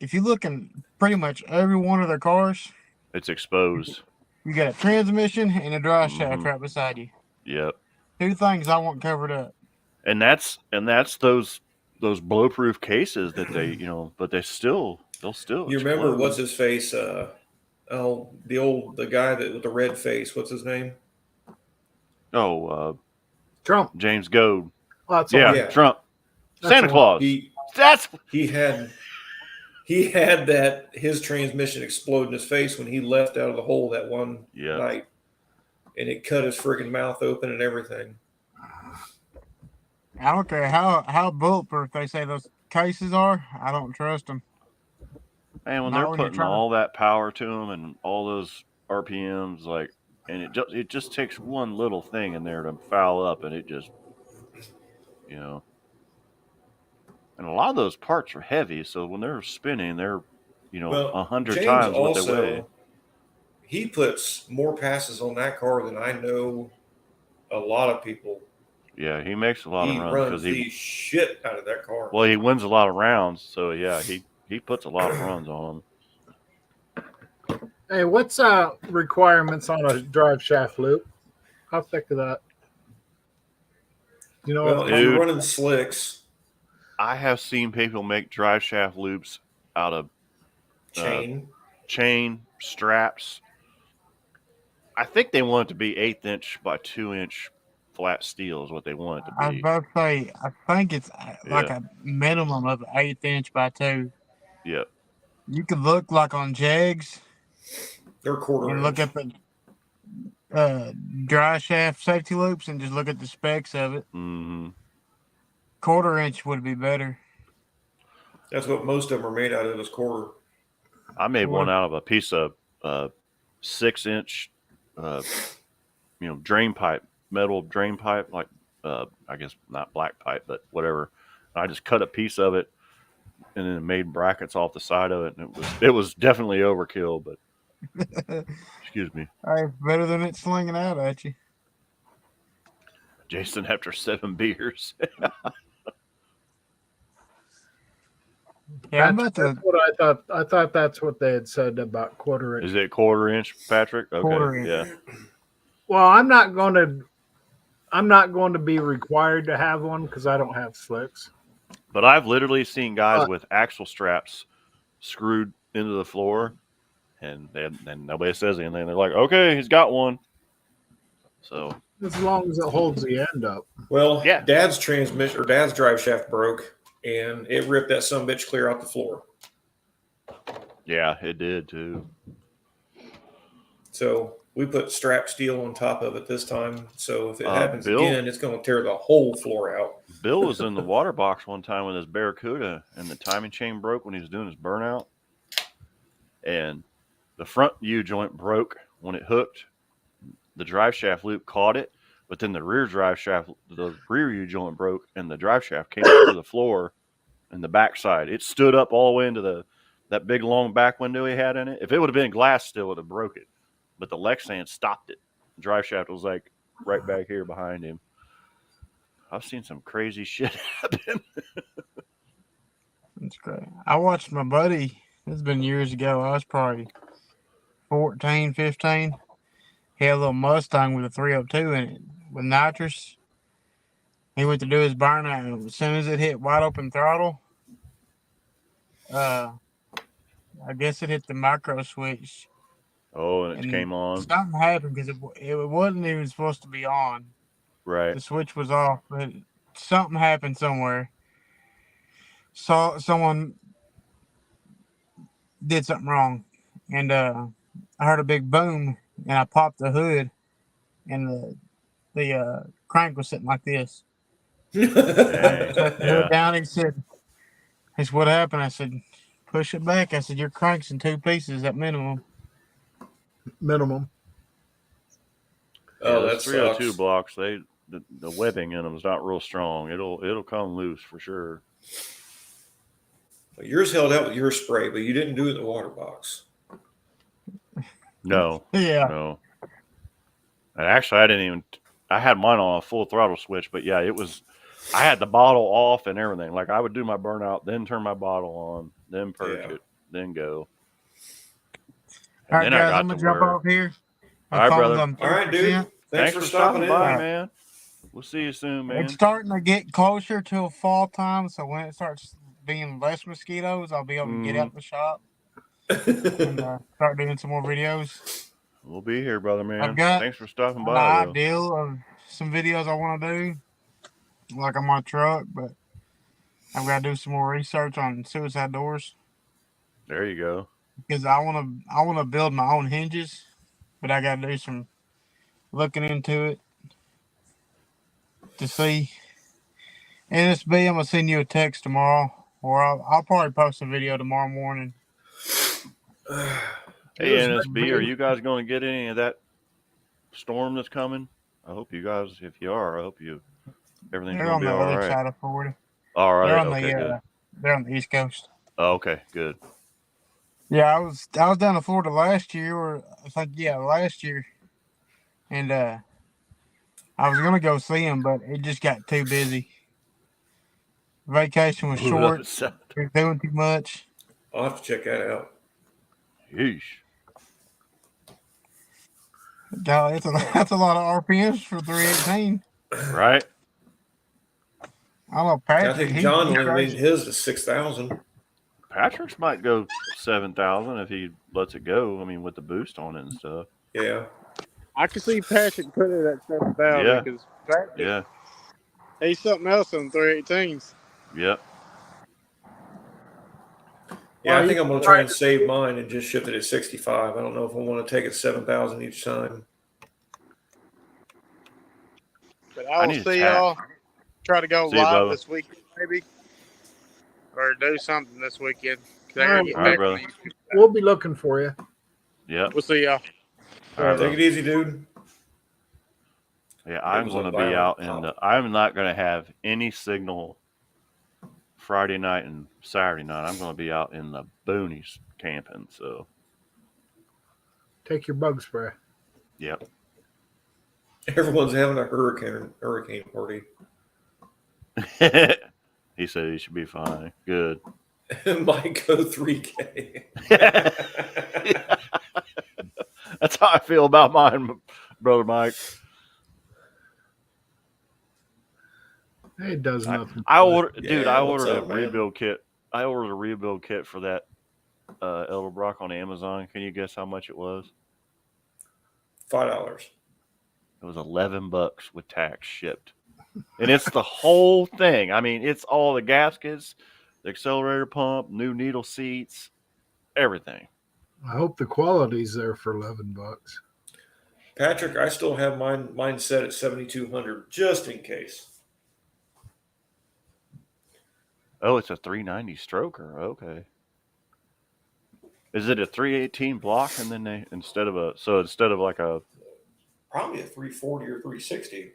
If you look in pretty much every one of their cars, It's exposed. you got a transmission and a drive shaft Mhm. right beside you. Yep. Two things I want covered up. And that's those blowproof cases that they but they'll still You remember explode. what's his face? The guy that with the red face. What's his name? Trump. James Goad. Oh, that's Yeah, all. Yeah. Trump. That's Santa the Claus. That's He had that his transmission explode in his face when he left out of the hole that one yeah. night, and it cut his friggin' mouth open and everything. I don't care how bulletproof they say those cases are. I don't trust them. Man, when Not they're when you're putting trying to- all that power to them and all those RPMs, like, and it just takes one little thing in there to foul up, and it just, and a lot of those parts are heavy, so when they're spinning, they're, Well, 100 James times what they weigh. also he puts more passes on that car than I know a lot of people. Yeah, he makes a lot He of runs runs because the shit out of that car. well, he wins a lot of rounds, so yeah, he puts a lot of runs on them. Hey, what's requirements on a drive shaft loop? How thick is that? You know, Well, if Dude. you're running slicks, I have seen people make drive shaft loops out of chain. straps. I think they want it to be 1/8 inch by 2 inch flat steel is what they want it I to was be. about to say, I think it's like Yeah. a minimum of 1/8 inch by 2. Yep. You could look like on Jegs They're quarter and inch. look up at dry shaft safety loops and just look at the specs of it. Hmm. 1/4 inch would be better. That's what most of them are made out of is quarter. I made one Or- out of a piece of 6 inch, drain pipe, metal drain pipe, like I guess not black pipe, but whatever. I just cut a piece of it and then made brackets off the side of it, and it was definitely overkill. But excuse me, Hey, better than it slinging out at you. Jason, after 7 beers. Yeah, I'm that's, about to that's what I thought. I thought that's what they had said about 1/4 inch. Is it 1/4 inch, Patrick? Okay, 1/4 inch. yeah. Well, I'm not going to be required to have one because I don't have slicks. But I've literally seen guys with axle straps screwed into the floor, and nobody says anything. They're like, "Okay, he's got one." So As long as it holds the end up. Well, Yeah. Dad's transmission or Dad's drive shaft broke, and it ripped that sumbitch clear out the floor. yeah, it did too. So we put strap steel on top of it this time. So if it Uh, happens Bill? again, it's going to tear the whole floor out. Bill was in the water box one time with his Barracuda, and the timing chain broke when he was doing his burnout, and the front U joint broke when it hooked. The drive shaft loop caught it, but then the rear U joint broke, and the drive shaft came up to the floor and the backside. It stood up all the way into that big long back window he had in it. If it would have been glass still, it would have broke it. But the Lexan stopped it. The drive shaft was like right back here behind him. I've seen some crazy shit happen. That's great. I watched my buddy. It's been years ago. I was probably 14, 15. He had a little Mustang with a 302 in it with nitrous. he went to do his burnout, and as soon as it hit wide open throttle, I guess it hit the micro switch. Oh, and it And came on. something happened because it wasn't even supposed to be on. Right. The switch was off, but something happened somewhere. So someone did something wrong, and I heard a big boom, and I popped the hood, and the crank was sitting like this. Dang. Shut the Yeah. hood down. He said, "That's what happened." I said, "Push it back." I said, "Your crank's in two pieces at minimum." Minimum. Oh, Yeah, that those 302 sucks. blocks, the webbing in them is not real strong. It'll come loose for sure. Yours held out with your spray, but you didn't do it in the water box. No, Yeah. no. And actually, I didn't even. I had mine on a full throttle switch, but yeah, it was. I had the bottle off and everything. Like I would do my burnout, then turn my bottle on, then purge Yeah. it, then go. And All right, then guys, I got I'm to gonna jump where. off here. All right, phone's brother. on All right, 3%. dude. Thanks for stopping in. by, in. man. We'll see you soon, man. It's starting to get closer to fall time, so when it starts being less mosquitoes, I'll be able to get out the shop and start doing some more videos. We'll be here, brother, man. I've got Thanks for stopping an by, though. ideal of some videos I want to do, like on my truck, but I've got to do some more research on suicide doors There you go. because I want to build my own hinges, but I got to do some looking into it to see. NSB, I'm gonna send you a text tomorrow, or I'll probably post a video tomorrow morning. Hey, NSB, are you guys going to get any of that storm that's coming? I hope you guys, if you are, I hope everything's They're going on to be the all other right. side of Florida. All right. They're on Okay, good. they're on the East Coast. Oh, okay, good. Yeah, I was down in Florida last year, or I think last year, and I was gonna go see them, but it just got too busy. Vacation was short. We were doing too much. I'll have to check that out. Yeesh. God, that's a lot of RPMs for 318. Right? I don't know, I Patrick. think John he limited crazy. his to 6,000. Patrick's might go 7,000 if he lets it go. I mean, with the boost on it and stuff. Yeah. I can see Patrick putting it at 7,000 Yeah. because Patrick, Yeah. he's something else on 318s. Yep. Yeah, I think I'm going to try and save mine and just shift it at 65. I don't know if I want to take it 7,000 each time. But I I will need to see tack. y'all. Try to go See you, live Bubba. this weekend, maybe, or do something this weekend. 'Cause I All gotta right, get brother. back All on right, YouTube. We'll be looking for you. Yep. We'll see y'all. All right, Take it easy, dude. Yeah, I'm was a going to be violent out in pop. the. I'm not going to have any signal Friday night and Saturday night. I'm going to be out in the boonies camping. So, Take your bug spray. yep. Everyone's having a hurricane party. He said he should be fine. Good. Might go 3K. That's how I feel about mine, brother Mike. It does nothing. I ordered, Yeah, dude. I what's ordered up, a man? rebuild kit. I ordered a rebuild kit for that Edelbrock on Amazon. Can you guess how much it was? $5. It was $11 with tax shipped, and it's the whole thing. I mean, it's all the gaskets, the accelerator pump, new needle seats, everything. I hope the quality's there for $11. Patrick, I still have mine set at 7,200 just in case. Oh, it's a 390 stroker. Okay. Is it a 318 block, and then they instead of like a Probably a 340 or 360.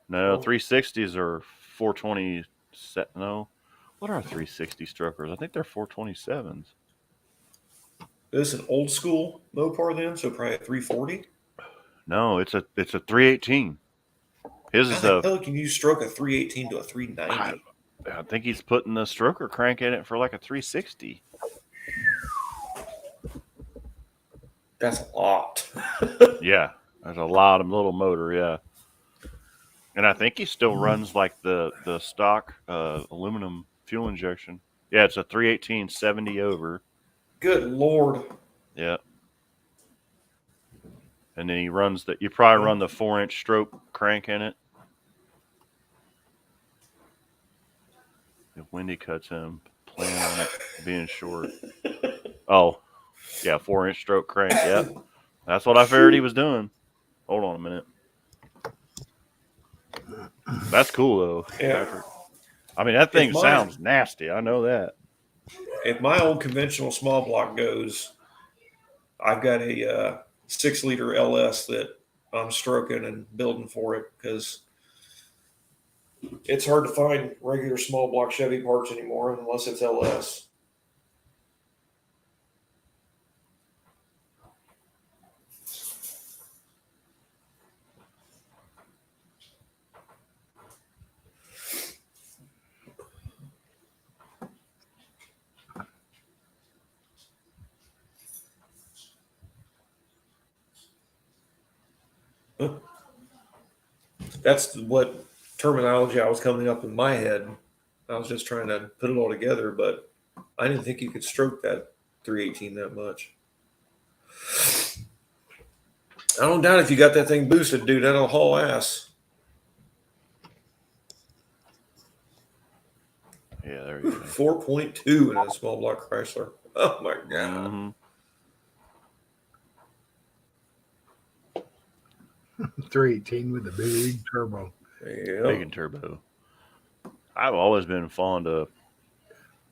no Oh. 360s are 420 set no. What are 360 strokers? I think they're 427s. This is an old school Mopar then, so probably a 340. No, it's a 318. His How is the a hell can you stroke a 318 to a 390? I think he's putting the stroker crank in it for like a 360. That's a lot. Yeah, there's a lot of little motor. Yeah, And I think he still runs like the stock aluminum fuel injection. Yeah, it's a 318 70 over. Good Lord. Yeah. And then he runs you probably run the 4-inch stroke crank in it. If Wendy cuts him, plan on it being short. Oh, yeah, 4-inch stroke crank. Yep. That's what I figured he was doing. Hold on a minute. That's cool, though. Yeah. Patrick. I mean, that thing If mine- sounds nasty. I know that. If my old conventional small block goes, I've got a 6-liter LS that I'm stroking and building for it because it's hard to find regular small block Chevy parts anymore unless it's LS. That's what terminology I was coming up in my head. I was just trying to put it all together, but I didn't think you could stroke that 318 that much. I don't doubt if you got that thing boosted, dude, that'll haul ass. Yeah, there you go. 4.2 in a small block Chrysler. Oh my god. Mhm. 318 with a big turbo. Big Yeah. and turbo. I've always been fond of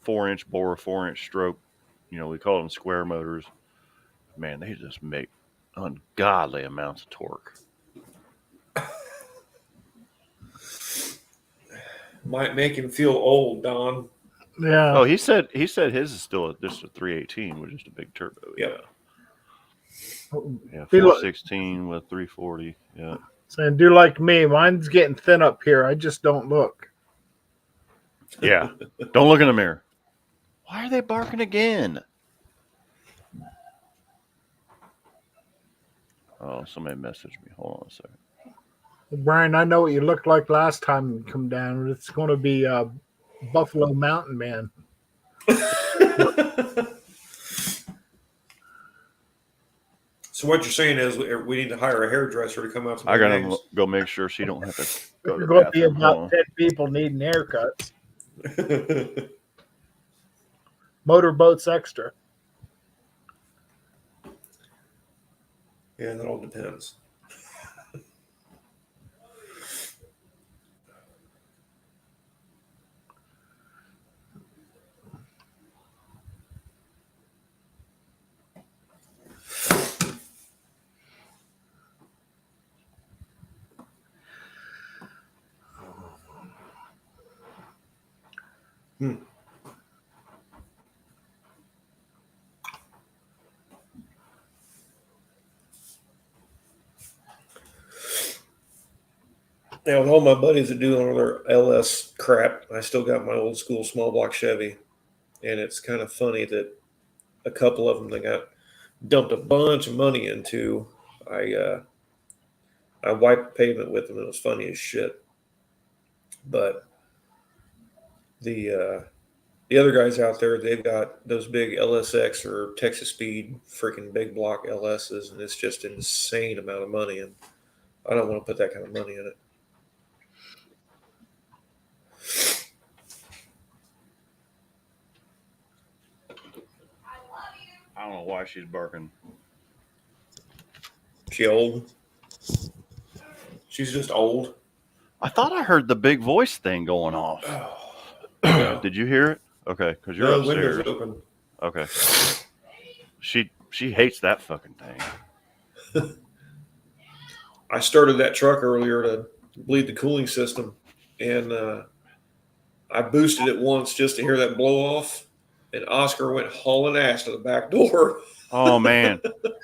4-inch bore, 4-inch stroke. You know, we call them square motors. Man, they just make ungodly amounts of torque. Might make him feel old, Don. Yeah. Oh, he said his is still just a 318 with just a big turbo. Yep. Yeah, Be like- 416 with 340. Yeah. Saying, do like me. Mine's getting thin up here. I just don't look. Yeah. Don't look in the mirror. Why are they barking again? Oh, somebody messaged me. Hold on a second. Brian, I know what you looked like last time you come down. It's going to be Buffalo Mountain Man. So what you're saying is we need to hire a hairdresser to come out to I gotta names. go make sure she don't have to go to There's the going to be bathroom. Hold about on. 10 people needing haircuts. Motorboats extra. Yeah, that all depends. Now, with all my buddies that do all their LS crap, I still got my old school small block Chevy, and it's kind of funny that a couple of them they got dumped a bunch of money into. I wiped the pavement with them, and it was funny as shit. But the other guys out there, they've got those big LSX or Texas Speed freaking big block LSs, and it's just an insane amount of money, and I don't want to put that kind of money in it. I don't know why she's barking. She old. She's just old. I thought I heard the big voice thing going off. No. Did you hear it? Okay, because you're The upstairs. window's open. Okay. She hates that fucking thing. I started that truck earlier to bleed the cooling system, and I boosted it once just to hear that blow off, and Oscar went hauling ass to the back door. Oh man,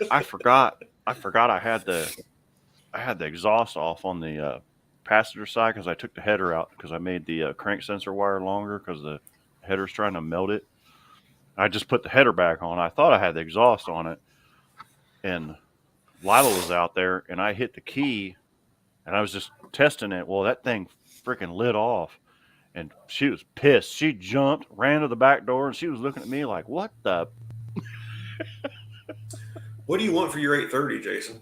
I forgot. I had the exhaust off on the passenger side because I took the header out because I made the crank sensor wire longer because the header's trying to melt it. I just put the header back on. I thought I had the exhaust on it, and Lila was out there, and I hit the key And I was just testing it. Well, that thing freaking lit off. And she was pissed. She jumped, ran to the back door, and she was looking at me like, what the? What do you want for your 830, Jason?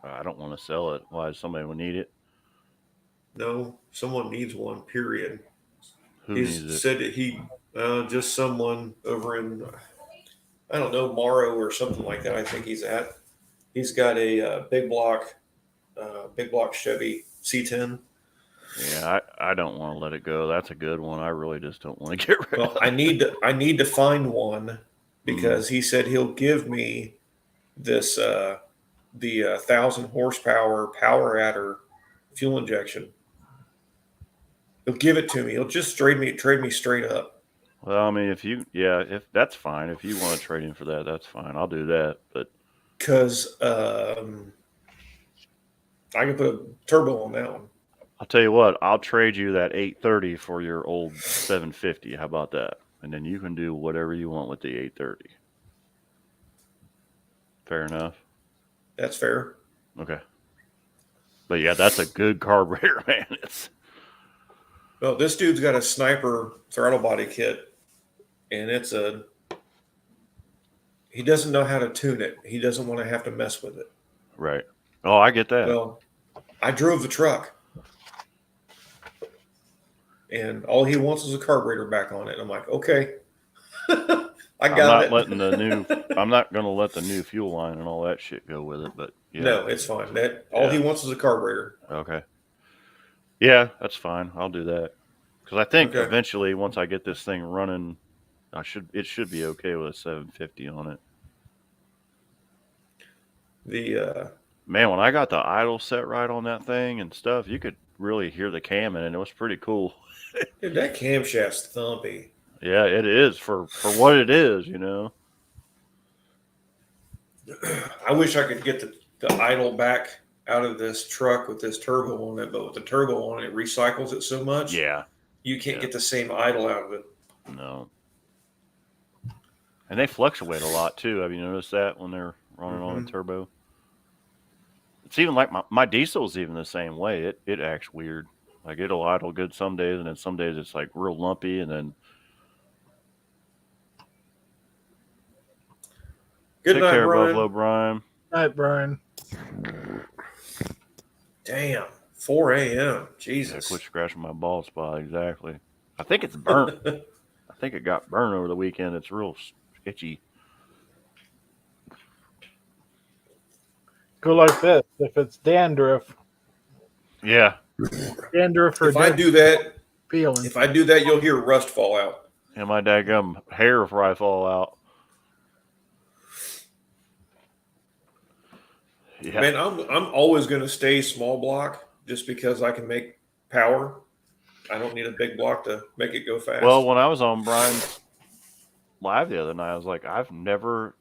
I don't want to sell it. Why? Somebody would need it. No, someone needs one, period. Who He's needs it? said that just someone over in, I don't know, Morrow or something like that. I think he's at. He's got a big block Chevy C10. Yeah, I don't want to let it go. That's a good one. I really just don't want to get rid Well, of it. I need to find one because he said he'll give me this the 1,000 horsepower power adder fuel injection. He'll give it to me. He'll just trade me straight up. Well, I mean, if that's fine. If you want to trade in for that, that's fine. I'll do that. But Because I can put a turbo on that one. I'll tell you what, I'll trade you that 830 for your old 750. How about that? And then you can do whatever you want with the 830. Fair enough. That's fair. Okay. But yeah, that's a good carburetor, man. Well, this dude's got a Sniper throttle body kit, and he doesn't know how to tune it. He doesn't want to have to mess with it. Right. Oh, I get that. Well, I drove the truck, and all he wants is a carburetor back on it. I'm like, okay, I got it. I'm not going to let the new fuel line and all that shit go with it. But yeah. No, it's fine. All he wants is a carburetor. Okay. Yeah, that's fine. I'll do that. Because I think Okay. eventually, once I get this thing running, it should be okay with a 750 on it. Man, when I got the idle set right on that thing and stuff, you could really hear the cam in it. It was pretty cool. Dude, that camshaft's thumpy. Yeah, it is for what it is, I wish I could get the idle back out of this truck with this turbo on it, but with the turbo on it, it recycles it so much. Yeah. You can't get the same idle out of it. No. And they fluctuate a lot too. Have you noticed that when they're running on a turbo? It's even like my diesel's even the same way. It acts weird. Like it'll idle good some days, and then some days it's like real lumpy, and then. Good Take night, care, Brian. Buffalo Brian. Night, Brian. Damn, 4 a.m. Yeah, Jesus. quit scratching my bald spot. Exactly. I think it's burnt. I think it got burned over the weekend. It's real itchy. Go like this. If it's dandruff Yeah. or If I do that, feeling. you'll hear rust fall out. And my daggum hair before I fall out. Yeah. Man, I'm always going to stay small block just because I can make power. I don't need a big block to make it go fast. Well, when I was on Brian's live the other night, I was like, I've never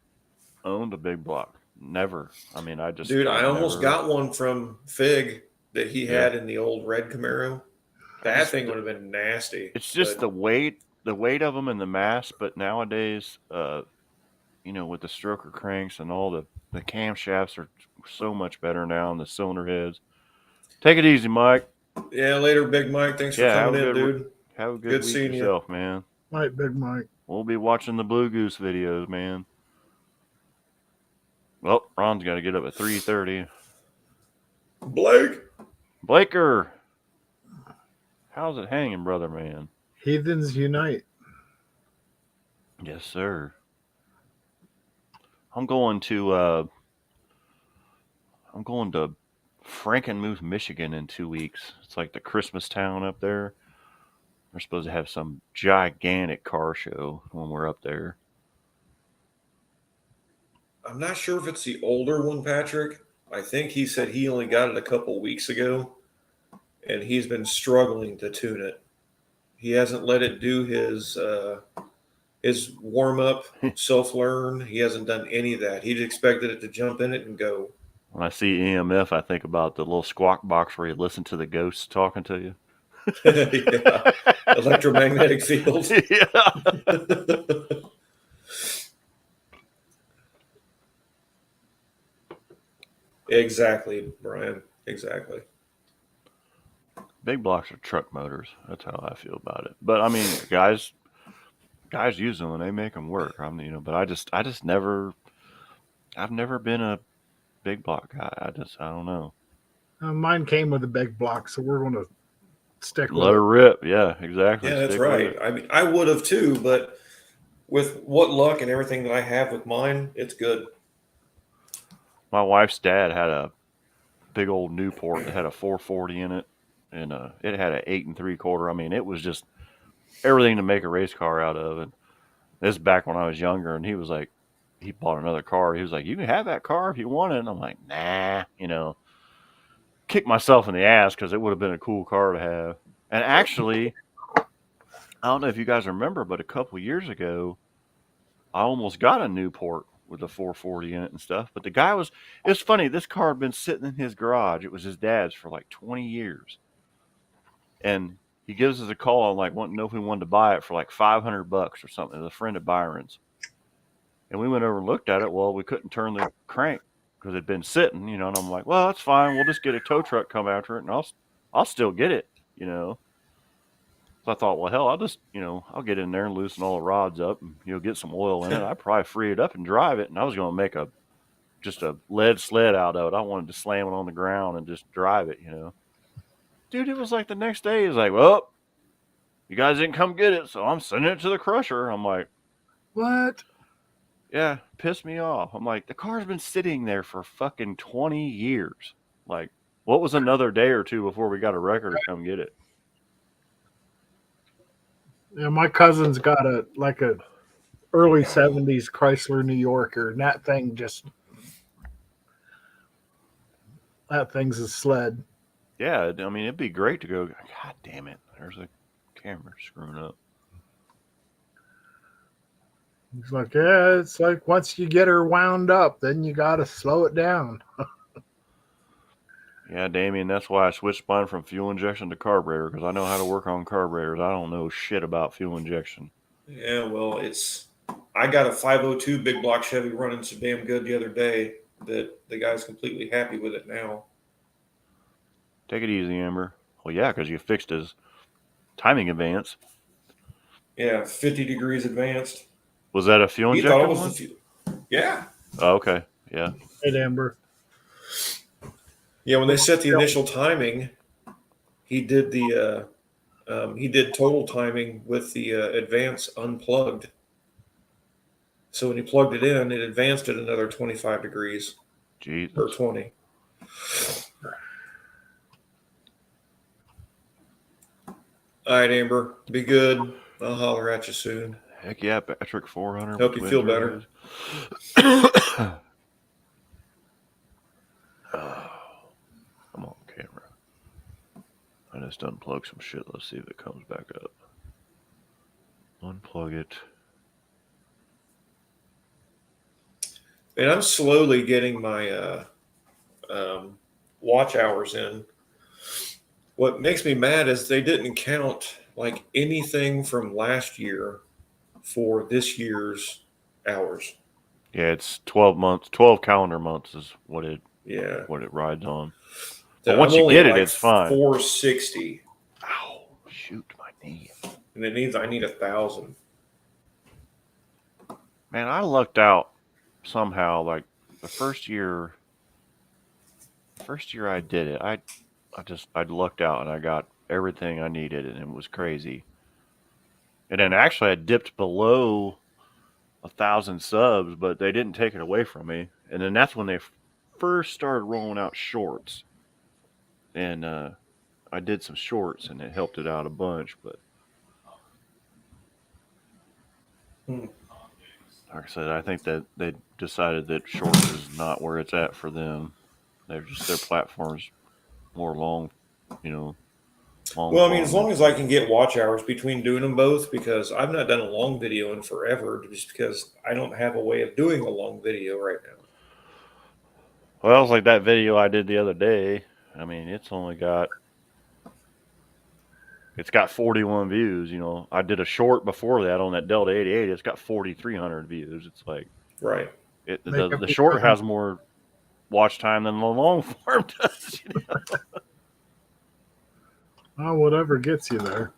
owned a big block. Never. I mean, I almost got one from Fig that he had in the old red Camaro. That thing would have been nasty. It's just the weight of them and the mass. But nowadays, with the stroker cranks and all the camshafts are so much better now, and the cylinder heads. Take it easy, Mike. Yeah, later, Big Mike. Thanks for coming in, dude. Have a good week seeing yourself, man. Night, Big Mike. We'll be watching the Blue Goose videos, man. Well, Ron's got to get up at 3:30. Blake. Blaker, how's it hanging, brother, man? Heathens unite. Yes, sir. I'm going to Frankenmuth, Michigan in 2 weeks. It's like the Christmas town up there. They're supposed to have some gigantic car show when we're up there. I'm not sure if it's the older one, Patrick. I think he said he only got it a couple weeks ago, and he's been struggling to tune it. He hasn't let it do his warm up, self learn. He hasn't done any of that. He'd expected it to jump in it and go. When I see EMF, I think about the little squawk box where you listen to the ghosts talking to you. Yeah. Electromagnetic fields. Yeah. Exactly, Brian. Exactly. Big blocks are truck motors. That's how I feel about it. But I mean, guys use them and they make them work. I mean, but I just never. I've never been a big block guy. I don't know. Mine came with a big block, so we're going to stick with Let her it. rip. Yeah, exactly. Yeah, that's Stick with right. it. I mean, I would have too, but with what luck and everything that I have with mine, it's good. My wife's dad had a big old Newport that had a 440 in it, and it had an 8 3/4. I mean, it was just everything to make a race car out of. And this is back when I was younger, and he was like, he bought another car. He was like, "You can have that car if you want it." And I'm like, "Nah," kick myself in the ass because it would have been a cool car to have. And actually, I don't know if you guys remember, but a couple years ago, I almost got a Newport with a 440 in it and stuff. But the guy it's funny, this car had been sitting in his garage. It was his dad's for like 20 years. And he gives us a call and like wanting to know if we wanted to buy it for like $500 or something. It was a friend of Byron's. And we went over and looked at it. Well, we couldn't turn the crank because it'd been sitting, and I'm like, well, that's fine. We'll just get a tow truck come after it, and I'll still get it. So I thought, well, hell, I'll just, I'll get in there and loosen all the rods up and, get some oil in it. I'd probably free it up and drive it. And I was going to make just a lead sled out of it. I wanted to slam it on the ground and just drive it, Dude, it was like the next day, he's like, well, you guys didn't come get it, so I'm sending it to the crusher. I'm like, What? yeah, pissed me off. I'm like, the car's been sitting there for fucking 20 years. Like, what was another day or two before we got a wrecker to come get it? Yeah, my cousin's got a early 70s Chrysler New Yorker, and that thing's a sled. Yeah, I mean, it'd be great to go, God damn it, there's a camera screwing up. He's like, yeah, it's like once you get her wound up, then you got to slow it down. Yeah, Damien, that's why I switched mine from fuel injection to carburetor, because I know how to work on carburetors. I don't know shit about fuel injection. Yeah, well, I got a 502 big block Chevy running so damn good the other day that the guy's completely happy with it now. Take it easy, Amber. Well, yeah, because you fixed his timing advance. Yeah, 50 degrees advanced. Was that a fuel He injector thought it was one? the fuel. Yeah. Oh, okay. Yeah. Hey, Amber. Yeah, when they set the initial timing, he did total timing with the advance unplugged. So when he plugged it in, it advanced it another 25 degrees Jesus. or 20. All right, Amber, be good. I'll holler at you soon. Heck yeah, Patrick 400. Hope you feel better. I'm on camera. I just unplug some shit. Let's see if it comes back up. Unplug it. And I'm slowly getting my watch hours in. What makes me mad is they didn't count like anything from last year for this year's hours. Yeah, it's 12 months. 12 calendar months is what it rides on. But once I'm you only get at, it, like, it's fine. 460, Ow! Shoot my knee. and I need 1,000. Man, I lucked out somehow. Like the first year I did it, I lucked out and I got everything I needed, and it was crazy. And then actually I dipped below 1,000 subs, but they didn't take it away from me. And then that's when they first started rolling out shorts, and I did some shorts, and it helped it out a bunch. But like I said, I think that they decided that shorts is not where it's at for them. Their platform's more long, long. Well, I mean, as long as I can get watch hours between doing them both, because I've not done a long video in forever, just because I don't have a way of doing a long video right now. Well, it's like that video I did the other day. I mean, it's got 41 views. I did a short before that on that Delta 88. It's got 4,300 views. It's like, Right. the short has more watch time than the long form does. You know? Oh, whatever gets you there.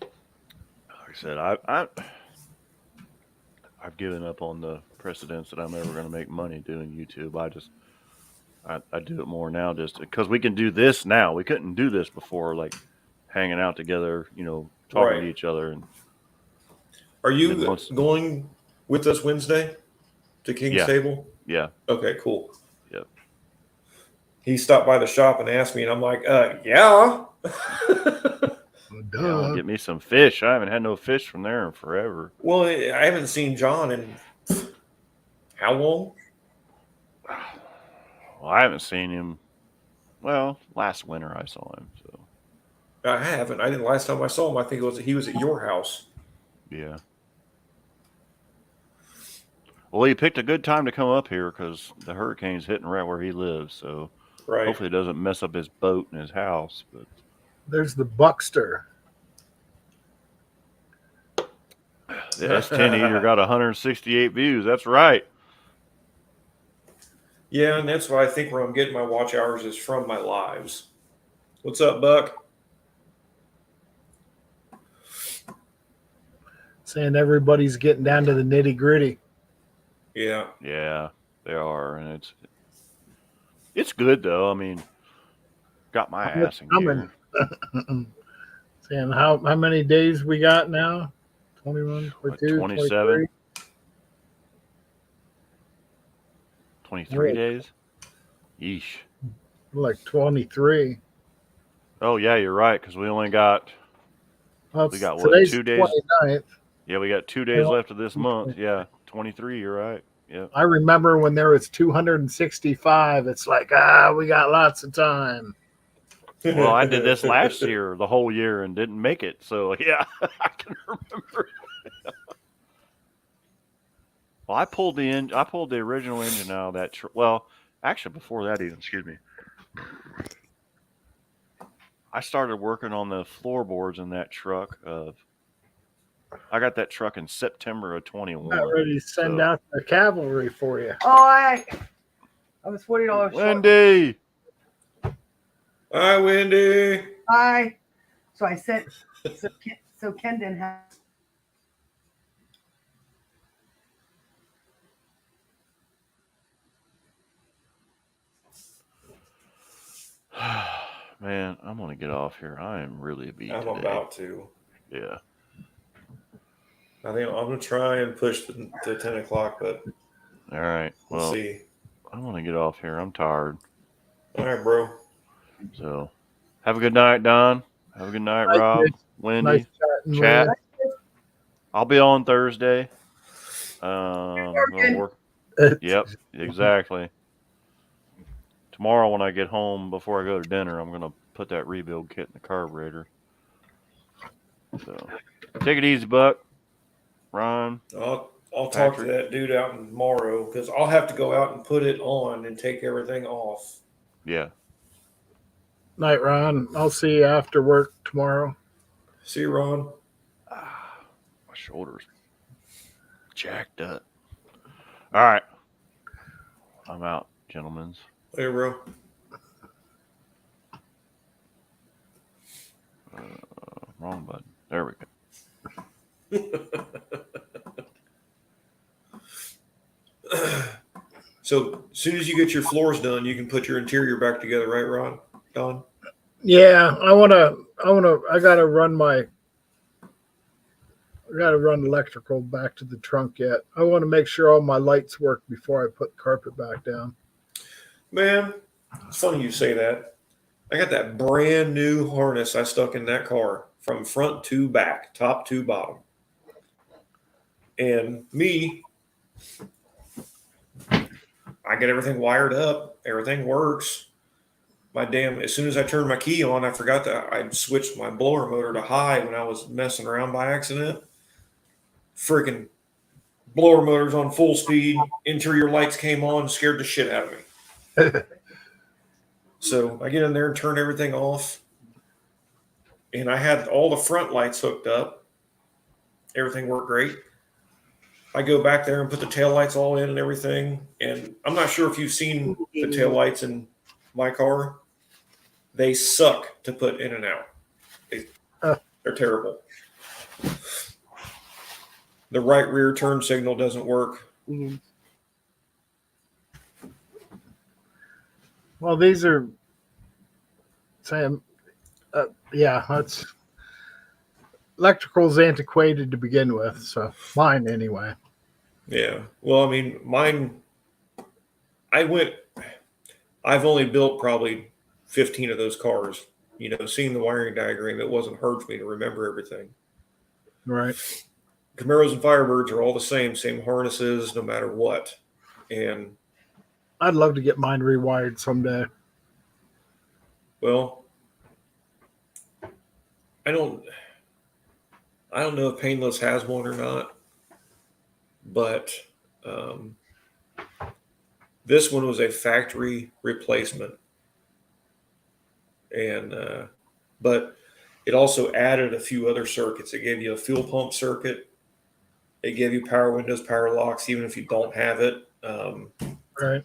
Like I said, I've given up on the precedence that I'm ever going to make money doing YouTube. I do it more now just because we can do this now. We couldn't do this before, like hanging out together, you know, talking to Right. each other. And Are you Then once- going with us Wednesday to King's Yeah. Table? yeah, Okay, cool. Yep. He stopped by the shop and asked me, and I'm like, yeah. Duh. yeah, I'll get me some fish. I haven't had no fish from there in forever. Well, I haven't seen John in how long? Well, I haven't seen him. Well, last winter I saw him. So I haven't. I didn't. Last time I saw him, I think he was at your house. yeah. Well, he picked a good time to come up here because the hurricane's hitting right where he lives. So Right. hopefully it doesn't mess up his boat and his house. But There's the Buckster. the S10 Eater got 168 views. That's right. Yeah, and that's why I think where I'm getting my watch hours is from my lives. What's up, Buck? Saying everybody's getting down to the nitty gritty. Yeah. Yeah, they are, and it's good though. I mean, got my I'm ass in coming. gear. Saying how many days we got now? 21, 22, 27? 23? 23 Right. days. Yeesh. Like 23. Oh yeah, you're right. Because we only got Well, We got, what, today's 2 days? 29th. we got 2 days Yeah. left of this month. Yeah, 23. You're right. Yeah. I remember when there was 265. It's like, we got lots of time. Well, I did this last year, the whole year, and didn't make it. So yeah, I can remember. Well, I pulled the original engine out of that. Well, actually, before that even, excuse me. I started working on the floorboards in that truck. I got that truck in September of 21. Not ready to send So- out the cavalry for you. Oh, I was $40 short. Wendy. Hi, Wendy. Hi. So I said, so Ken didn't have. Man, I'm gonna get off here. I am really beat I'm today. about to. Yeah. I think I'm gonna try and push to 10 o'clock, but All right. we'll Well, see. I'm gonna get off here. I'm tired. All right, bro. So, have a good night, Don. Have a good night, Nice, Rob, Mitch. Wendy, Nice chatting. Chat. with I'll be on Thursday. I'm gonna work. you. Yep, exactly. Tomorrow when I get home before I go to dinner, I'm gonna put that rebuild kit in the carburetor. So, take it easy, Buck. Ron. I'll talk to Patrick. that dude out in Morrow because I'll have to go out and put it on and take everything off. Yeah. Night, Ron. I'll see you after work tomorrow. See you, Ron. My shoulders jacked up. All right. I'm out, gentlemen. Later, bro. Wrong button. There we go. So as soon as you get your floors done, you can put your interior back together, right, Ron? Don? Yeah, I gotta run electrical back to the trunk yet. I want to make sure all my lights work before I put carpet back down. Man, it's funny you say that. I got that brand new harness I stuck in that car from front to back, top to bottom. And me, I get everything wired up. Everything works. As soon as I turned my key on, I forgot that I switched my blower motor to high when I was messing around by accident. Freaking blower motor's on full speed. Interior lights came on, scared the shit out of me. So I get in there and turn everything off. And I had all the front lights hooked up. Everything worked great. I go back there and put the taillights all in and everything. And I'm not sure if you've seen the taillights in my car. They suck to put in and out. They're terrible. The right rear turn signal doesn't work. Well, these are Sam. Yeah, that's electrical's antiquated to begin with. So mine anyway. Yeah. Well, I mean, mine, I've only built probably 15 of those cars. You know, seeing the wiring diagram, it wasn't hard for me to remember everything. Right. Camaros and Firebirds are all the same harnesses, no matter what. And I'd love to get mine rewired someday. well, I don't know if Painless has one or not, but this one was a factory replacement, and but it also added a few other circuits. It gave you a fuel pump circuit. It gave you power windows, power locks, even if you don't have it. Right.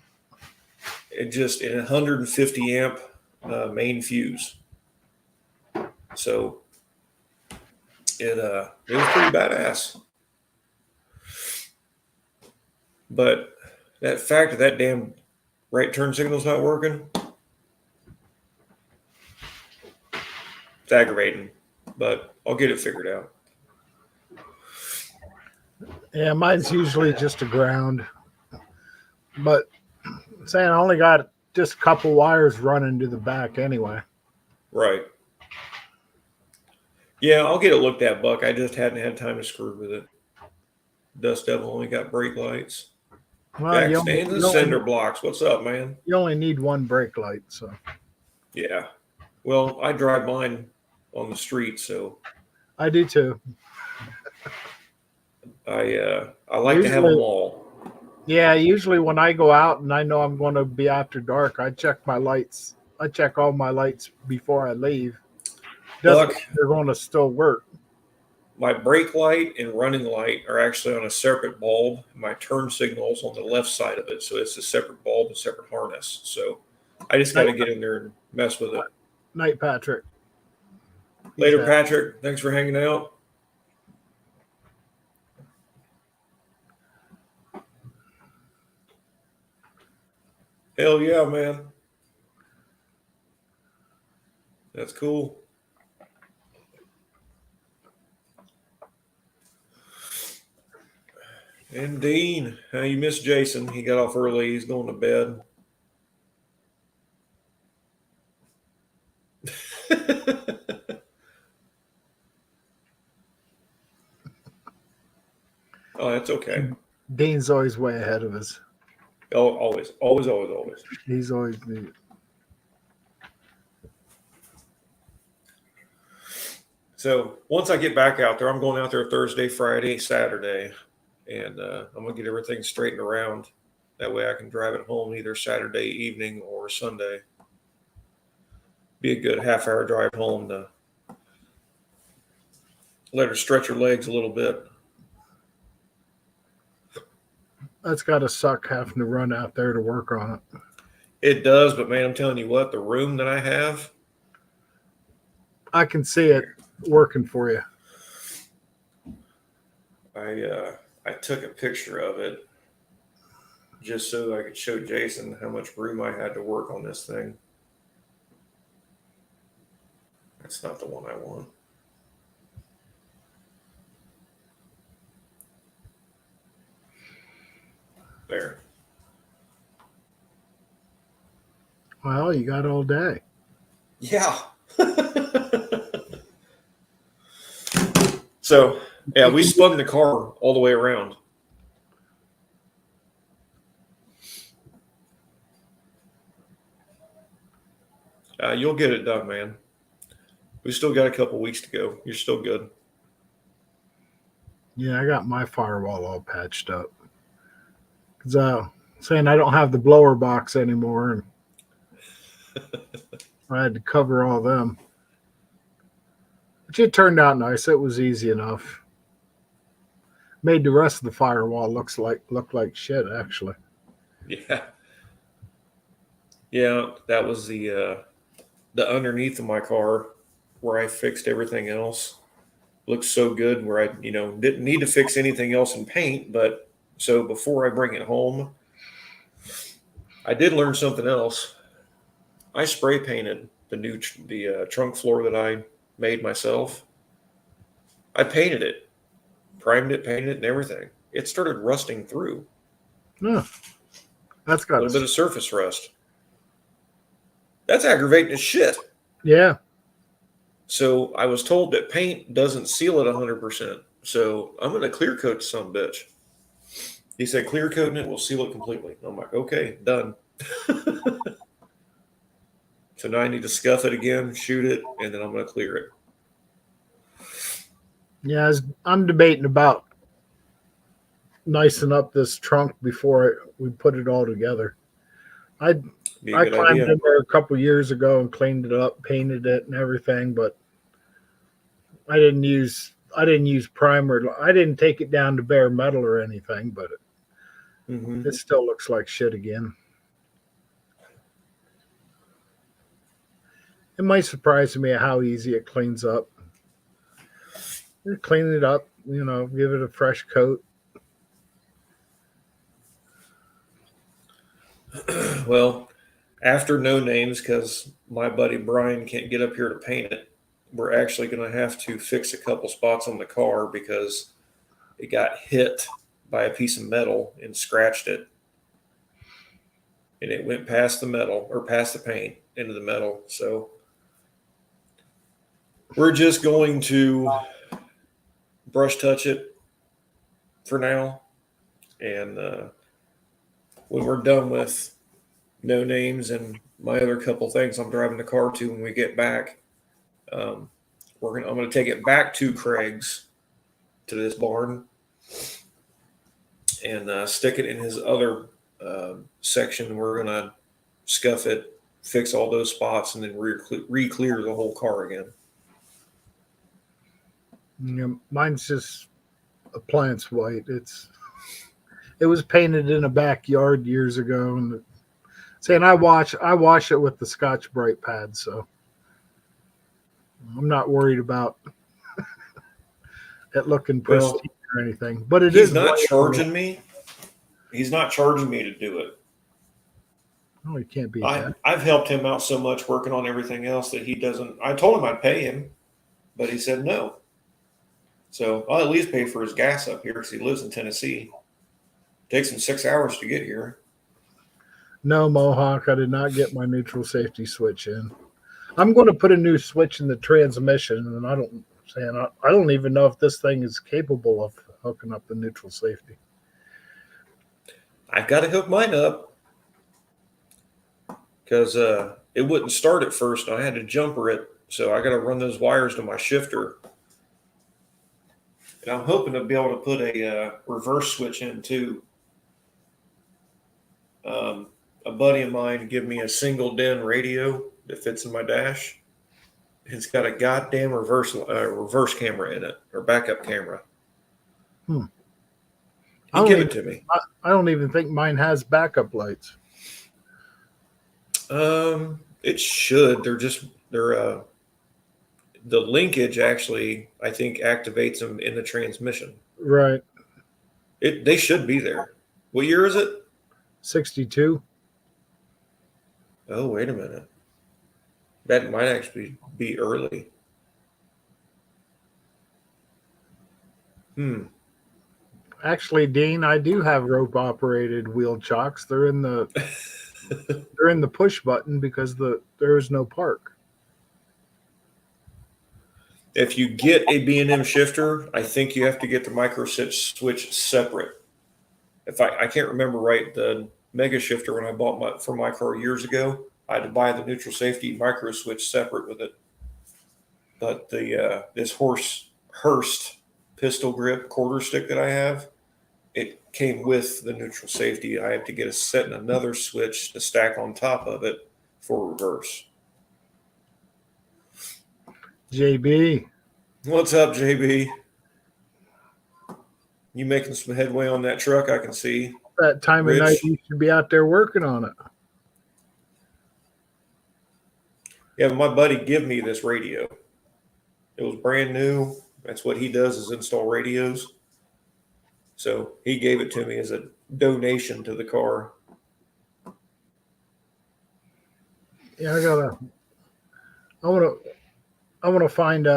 It just in 150 amp main fuse. So it was pretty badass. But that fact that that damn right turn signal's not working, it's aggravating. But I'll get it figured out. Yeah, mine's usually just a ground. But saying I only got just a couple wires running to the back anyway. Right. Yeah, I'll get it looked at, Buck. I just hadn't had time to screw with it. Dust Devil only got brake lights. Well, Jack, you stay in the only, cinder blocks. What's up, man? you only need one brake light, so Yeah. Well, I drive mine on the street, so I do too. I like to have them all. Yeah, usually when I go out and I know I'm going to be after dark, I check my lights. I check all my lights before I leave. Doesn't Buck, mean they're going to still work. my brake light and running light are actually on a separate bulb. My turn signal's on the left side of it, so it's a separate bulb and separate harness. So I just got to get in there and mess with it. Night, Patrick. Later, Yeah. Patrick. Thanks for hanging out. Hell yeah, man. That's cool. And Dean, you missed Jason. He got off early. He's going to bed. Oh, that's okay. Dean's always way ahead of us. Oh, always. He's always needed. So once I get back out there, I'm going out there Thursday, Friday, Saturday, and I'm gonna get everything straightened around. That way I can drive it home either Saturday evening or Sunday. Be a good half-hour drive home to let her stretch her legs a little bit. That's got to suck having to run out there to work on it. It does, but man, I'm telling you what, the room that I have, I can see it working for you. I took a picture of it just so I could show Jason how much room I had to work on this thing. That's not the one I want. There. Well, you got all day. Yeah. So, yeah, we spun the car all the way around. You'll get it done, man. We still got a couple weeks to go. You're still good. Yeah, I got my firewall all patched up. Because saying I don't have the blower box anymore, and I had to cover all them. But it turned out nice. It was easy enough. Made the rest of the firewall look like shit. Actually, Yeah. Yeah, that was the underneath of my car where I fixed everything else. Looked so good where I, didn't need to fix anything else in paint, but so before I bring it home, I did learn something else. I spray painted the trunk floor that I made myself. I painted it, primed it, painted it, and everything. It started rusting through. yeah, that's A got little bit of surface rust. That's aggravating as shit. yeah. So I was told that paint doesn't seal it 100%. So I'm going to clear coat some bitch. He said clear coating it will seal it completely. I'm like, okay, done. So now I need to scuff it again, shoot it, and then I'm going to clear it. Yeah, I'm debating about nicing up this trunk before we put it all together. I Be a I good climbed idea. in there a couple years ago and cleaned it up, painted it, and everything, but I didn't use primer. I didn't take it down to bare metal or anything, but Hmm. it still looks like shit again. It might surprise me how easy it cleans up. You clean it up, give it a fresh coat. Well, after no names, because my buddy Brian can't get up here to paint it, we're actually going to have to fix a couple spots on the car because it got hit by a piece of metal and scratched it. And it went past the metal or past the paint into the metal. So we're just going to brush touch it for now. And when we're done with no names and my other couple things I'm driving the car to when we get back, I'm gonna take it back to Craig's to this barn and stick it in his other section. We're gonna scuff it, fix all those spots, and then re-clear the whole car again. Mine's just appliance white. It was painted in a backyard years ago, and saying I wash it with the Scotch Brite pad, so I'm not worried about it looking pristine or anything. But He's not charging me. He's not charging me to do it. Oh, you can't beat that. I've helped him out so much working on everything else that he doesn't. I told him I'd pay him, but he said no. So I'll at least pay for his gas up here because he lives in Tennessee. Takes him 6 hours to get here. No, Mohawk, I did not get my neutral safety switch in. I'm going to put a new switch in the transmission, and I don't even know if this thing is capable of hooking up the neutral safety. I've got to hook mine up because it wouldn't start at first. I had to jumper it, so I got to run those wires to my shifter. And I'm hoping to be able to put a reverse switch in too. A buddy of mine gave me a single DIN radio that fits in my dash. It's got a goddamn reverse camera in it, or backup camera. He gave it to me. I don't even think mine has backup lights. It should. The linkage actually, I think, activates them in the transmission. Right. They should be there. What year is it? 62. Oh, wait a minute. That might actually be early. Actually, Dean, I do have rope operated wheel chocks. They're in the push button because there is no park. If you get a B&M shifter, I think you have to get the micro switch separate. If I can't remember right, the Mega shifter when I bought for my car years ago, I had to buy the neutral safety micro switch separate with it. But this Hurst pistol grip quarter stick that I have, it came with the neutral safety. I have to get another switch to stack on top of it for reverse. JB. What's up, JB? You making some headway on that truck? I can see. That time Rich. of night, you should be out there working on it. Yeah, but my buddy give me this radio. It was brand new. That's what he does is install radios. So he gave it to me as a donation to the car. Yeah, I want to find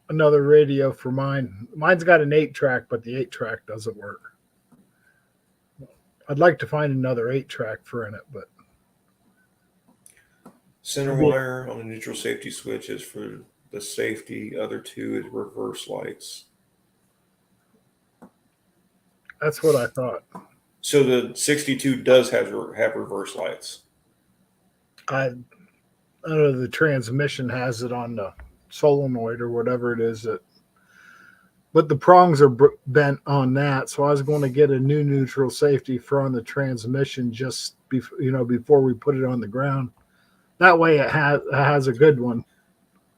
another radio for mine. Mine's got an 8-track, but the 8-track doesn't work. I'd like to find another 8-track for in it, but Center wire on the neutral safety switch is for the safety. Other two is reverse lights. that's what I thought. So the 62 does have reverse lights. I know the transmission has it on the solenoid or whatever it is but the prongs are bent on that, so I was going to get a new neutral safety for on the transmission just before we put it on the ground. That way it has a good one.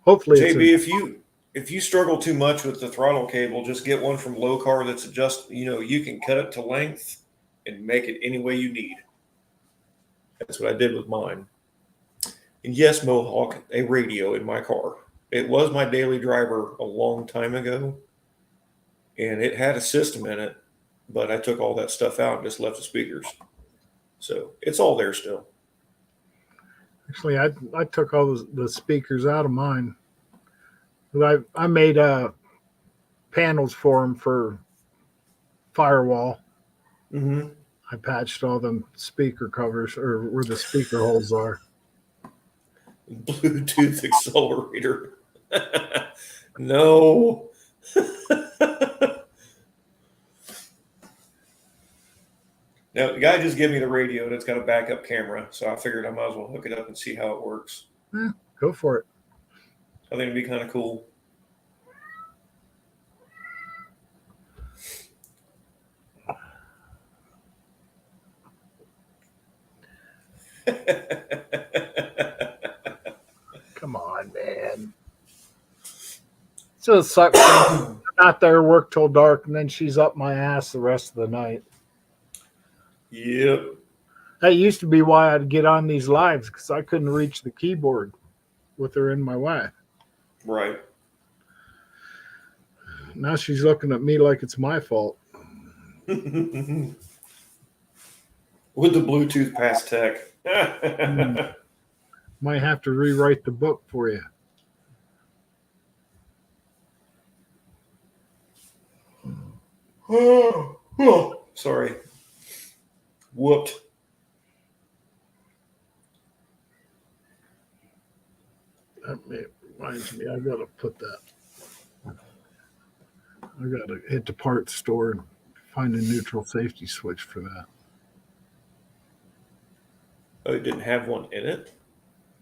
Hopefully JB, if you struggle too much with the throttle cable, just get one from Low Car that's you can cut it to length and make it any way you need. That's what I did with mine. And yes, Mohawk, a radio in my car. It was my daily driver a long time ago, and it had a system in it, but I took all that stuff out and just left the speakers. So it's all there still. Actually, I took all the speakers out of mine. I made panels for them for firewall. Mm-hmm. I patched all them speaker covers or where the speaker holes are. Bluetooth accelerator. No. Now, the guy just gave me the radio and it's got a backup camera, so I figured I might as well hook it up and see how it works. Go for it. I think it'd be kind of cool. Come on, man. So it sucks. I'm out there, work till dark, and then she's up my ass the rest of the night. Yep. That used to be why I'd get on these lives because I couldn't reach the keyboard with her in my way. Right. Now she's looking at me like it's my fault. With the Bluetooth Pass Tech. Might have to rewrite the book for you. Sorry. Whooped. That reminds me, I gotta put that. I gotta hit the parts store and find a neutral safety switch for that. Oh, it didn't have one in it?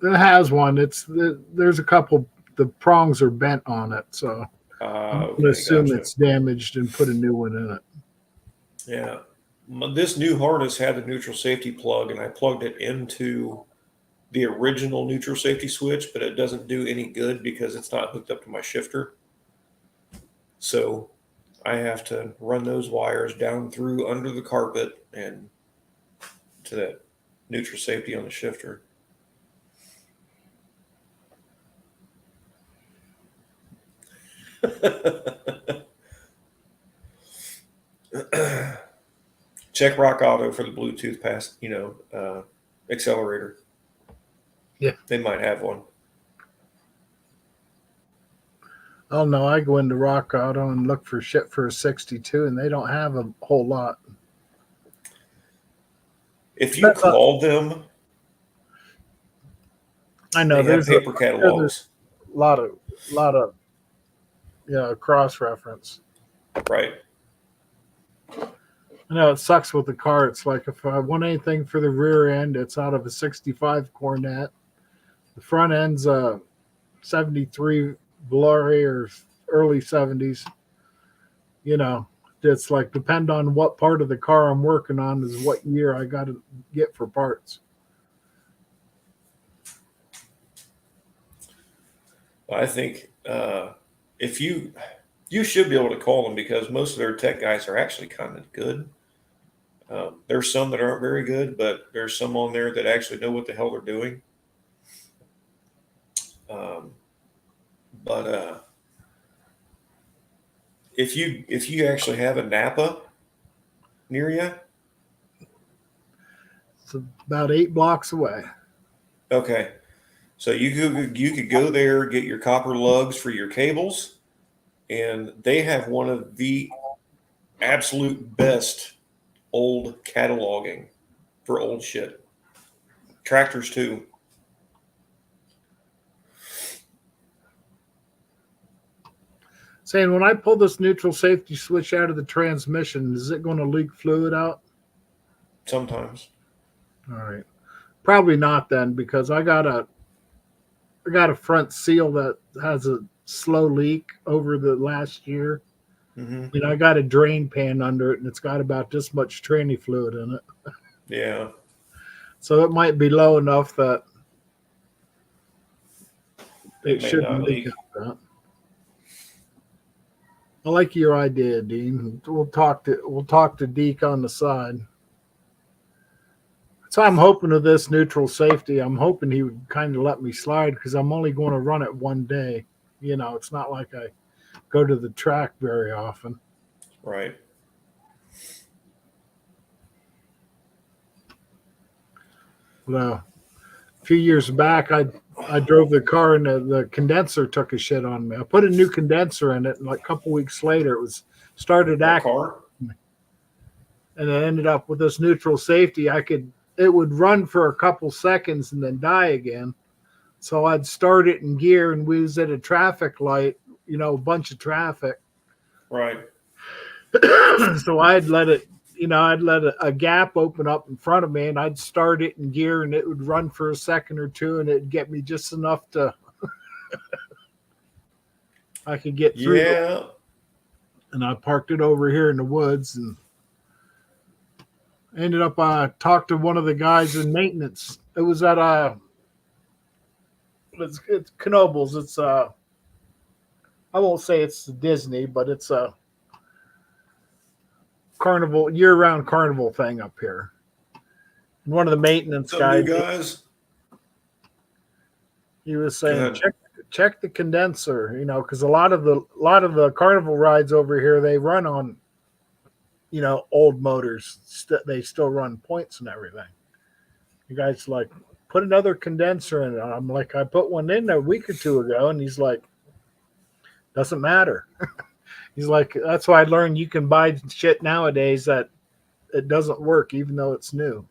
It has one. There's a couple. The prongs are bent on it, so I'm gonna assume gotcha. it's damaged and put a new one in it. Yeah. This new harness had a neutral safety plug, and I plugged it into the original neutral safety switch, but it doesn't do any good because it's not hooked up to my shifter. So I have to run those wires down through under the carpet and to that neutral safety on the shifter. Check Rock Auto for the Bluetooth pass, accelerator. Yeah. They might have one. Oh no, I go into Rock Auto and look for shit for a 62, and they don't have a whole lot. If you call them, I know they have there's paper catalogs. a lot of cross reference. Right. I know it sucks with the car. It's like if I want anything for the rear end, it's out of a 65 Cornet. The front end's a 73 Volare or early 70s. It's like depend on what part of the car I'm working on is what year I got to get for parts. I think if you You should be able to call them because most of their tech guys are actually kind of good. There's some that aren't very good, but there's some on there that actually know what the hell they're doing. But if you actually have a Napa near you, It's about 8 blocks away. okay, so you could go there, get your copper lugs for your cables, and they have one of the absolute best old cataloging for old shit. Tractors too. Saying, when I pull this neutral safety switch out of the transmission, is it going to leak fluid out? Sometimes. All right. Probably not then, because I got a front seal that has a slow leak over the last year. Mm-hmm. I mean, I got a drain pan under it, and it's got about this much tranny fluid in it. Yeah. So it might be low enough that It it may shouldn't not leak leak. out that. I like your idea, Dean. We'll talk to Deke on the side. So I'm hoping with this neutral safety, I'm hoping he would kind of let me slide because I'm only going to run it one day. You know, it's not like I go to the track very often. Right. Well, a few years back, I drove the car and the condenser took a shit on me. I put a new condenser in it, and like a couple weeks later, it was started That acting, car? and I ended up with this neutral safety. It would run for a couple seconds and then die again. So I'd start it in gear, and we was at a traffic light, you know, a bunch of traffic. Right. So I'd let a gap open up in front of me, and I'd start it in gear, and it would run for a second or two, and it'd get me just enough to I could get through. Yeah. And I parked it over here in the woods, and ended up talked to one of the guys in maintenance. It was at it's Knoebels. It's I won't say it's Disney, but it's a carnival, year-round carnival thing up here. And one of the maintenance Some guys, new guys. he was Go saying, ahead. check the condenser, you know, because a lot of the carnival rides over here, they run on, you know, old motors. They still run points and everything. You guys like, put another condenser in it. I'm like, I put one in a week or two ago, and he's like, doesn't matter. He's like, that's why I learned you can buy shit nowadays that it doesn't work even though it's new.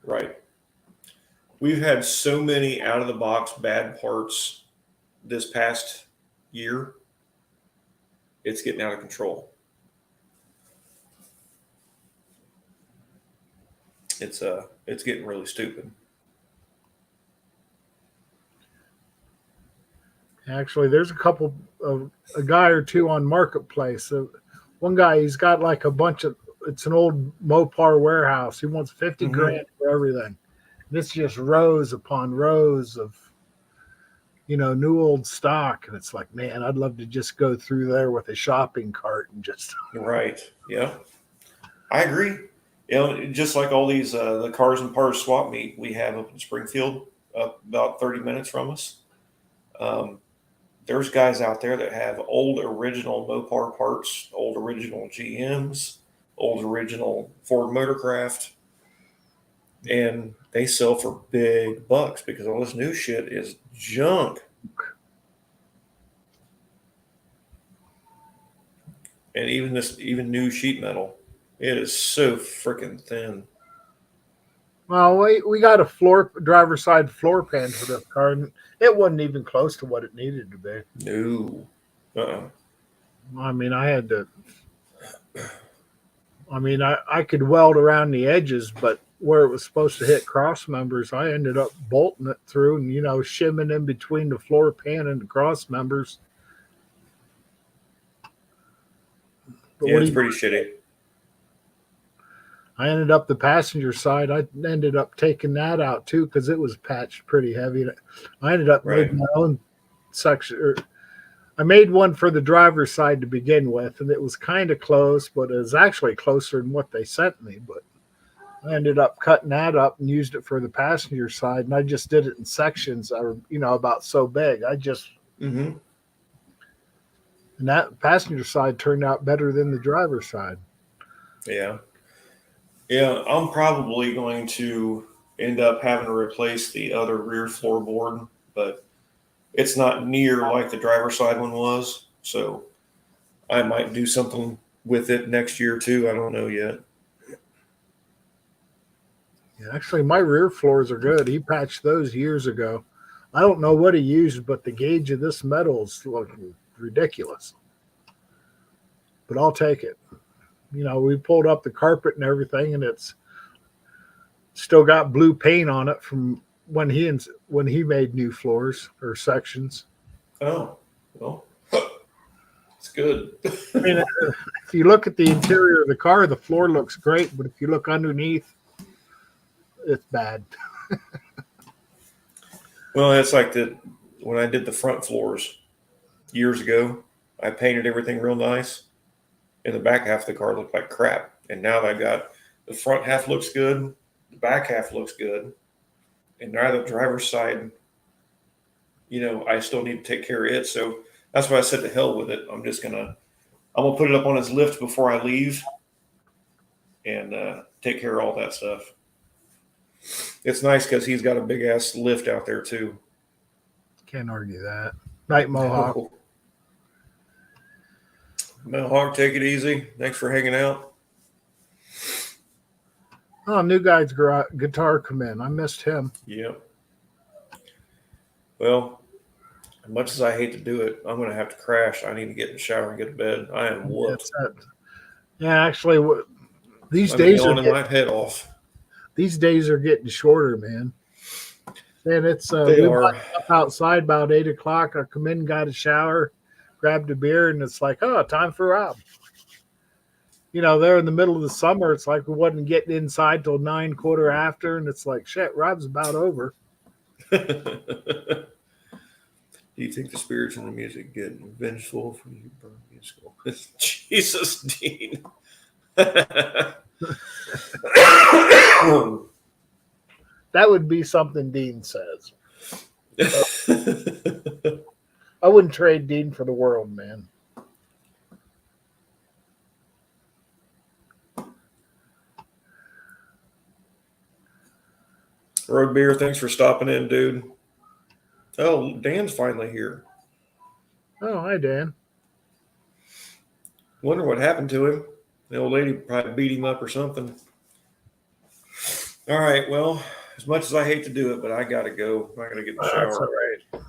Right. We've had so many out of the box bad parts this past year. It's getting out of control. It's getting really stupid. Actually, there's a guy or two on Marketplace. One guy, he's got like a bunch of, it's an old Mopar warehouse. He wants 50 grand for everything. This just rows upon rows of, you know, new old stock. And it's like, man, I'd love to just go through there with a shopping cart and just. Right. Yeah. I agree. You know, just like all these the Cars and Parts swap meet we have up in Springfield, about 30 minutes from us. There's guys out there that have old original Mopar parts, old original GMs, old original Ford Motorcraft, and they sell for big bucks because all this new shit is junk. And even new sheet metal, it is so freaking thin. Well, we got a driver's side floor pan for this car, and it wasn't even close to what it needed to be. No. I mean, I could weld around the edges, but where it was supposed to hit cross members, I ended up bolting it through and, you know, shimming in between the floor pan and the cross members. But Yeah, it's pretty shitty. I ended up the passenger side. I ended up taking that out too because it was patched pretty heavy. I ended up making my own section. I made one for the driver's side to begin with, and it was kind of close, but it was actually closer than what they sent me. But I ended up cutting that up and used it for the passenger side, and I just did it in sections that were, about so big. Mm-hmm. And that passenger side turned out better than the driver's side. Yeah. Yeah, I'm probably going to end up having to replace the other rear floorboard, but it's not near like the driver's side one was. So I might do something with it next year too. I don't know yet. Yeah, actually, my rear floors are good. He patched those years ago. I don't know what he used, but the gauge of this metal is looking ridiculous. But I'll take it. We pulled up the carpet and everything, and it's still got blue paint on it from when he made new floors or sections. Oh, well, it's good. I mean, if you look at the interior of the car, the floor looks great, but if you look underneath, it's bad. Well, it's like when I did the front floors years ago, I painted everything real nice, and the back half of the car looked like crap. And now I got the front half looks good, the back half looks good, and now the driver's side, I still need to take care of it. So that's why I said to hell with it. I'm gonna put it up on his lift before I leave, and take care of all that stuff. It's nice because he's got a big ass lift out there too. Can't argue that. Night Mohawk. Mohawk, take it easy. Thanks for hanging out. Oh, new guy's guitar come in. I missed him. Yep. Well, as much as I hate to do it, I'm going to have to crash. I need to get in the shower and get to bed. I am whooped. Yeah, actually, these I'm days yawning my head off. These days are getting shorter, man. And it's They we are. went up outside about 8:00. I come in, got a shower, grabbed a beer, and it's like, oh, time for Rob. There in the middle of the summer, it's like we wasn't getting inside till 9, quarter after, and it's like, shit, Rob's about over. Do you think the spirits in the music get vengeful for you burn musical? Jesus, Dean. That would be something Dean says. I wouldn't trade Dean for the world, man. Road Beer, thanks for stopping in, dude. Oh, Dan's finally here. Oh, hi, Dan. Wonder what happened to him. The old lady probably beat him up or something. All right, well, as much as I hate to do it, but I got to go. I got to get in the That's shower. all right.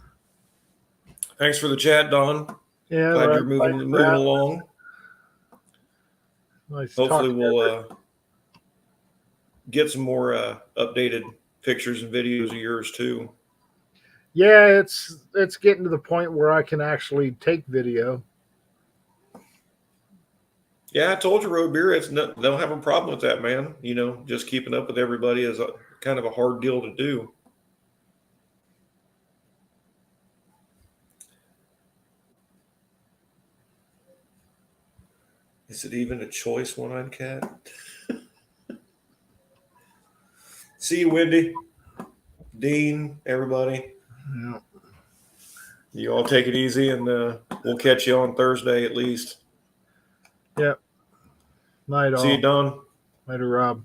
Thanks for the chat, Don. Yeah, Glad right. you're moving along. Nice Hopefully talking. we'll get some more updated pictures and videos of yours too. Yeah, it's getting to the point where I can actually take video. Yeah, I told you, Road Beer, they don't have a problem with that, man. Just keeping up with everybody is kind of a hard deal to do. Is it even a choice, one-eyed cat? See you, Wendy, Dean, everybody. Yeah. You all take it easy, and we'll catch you on Thursday at least. Yep. Night all. See you, Don. Later, Rob.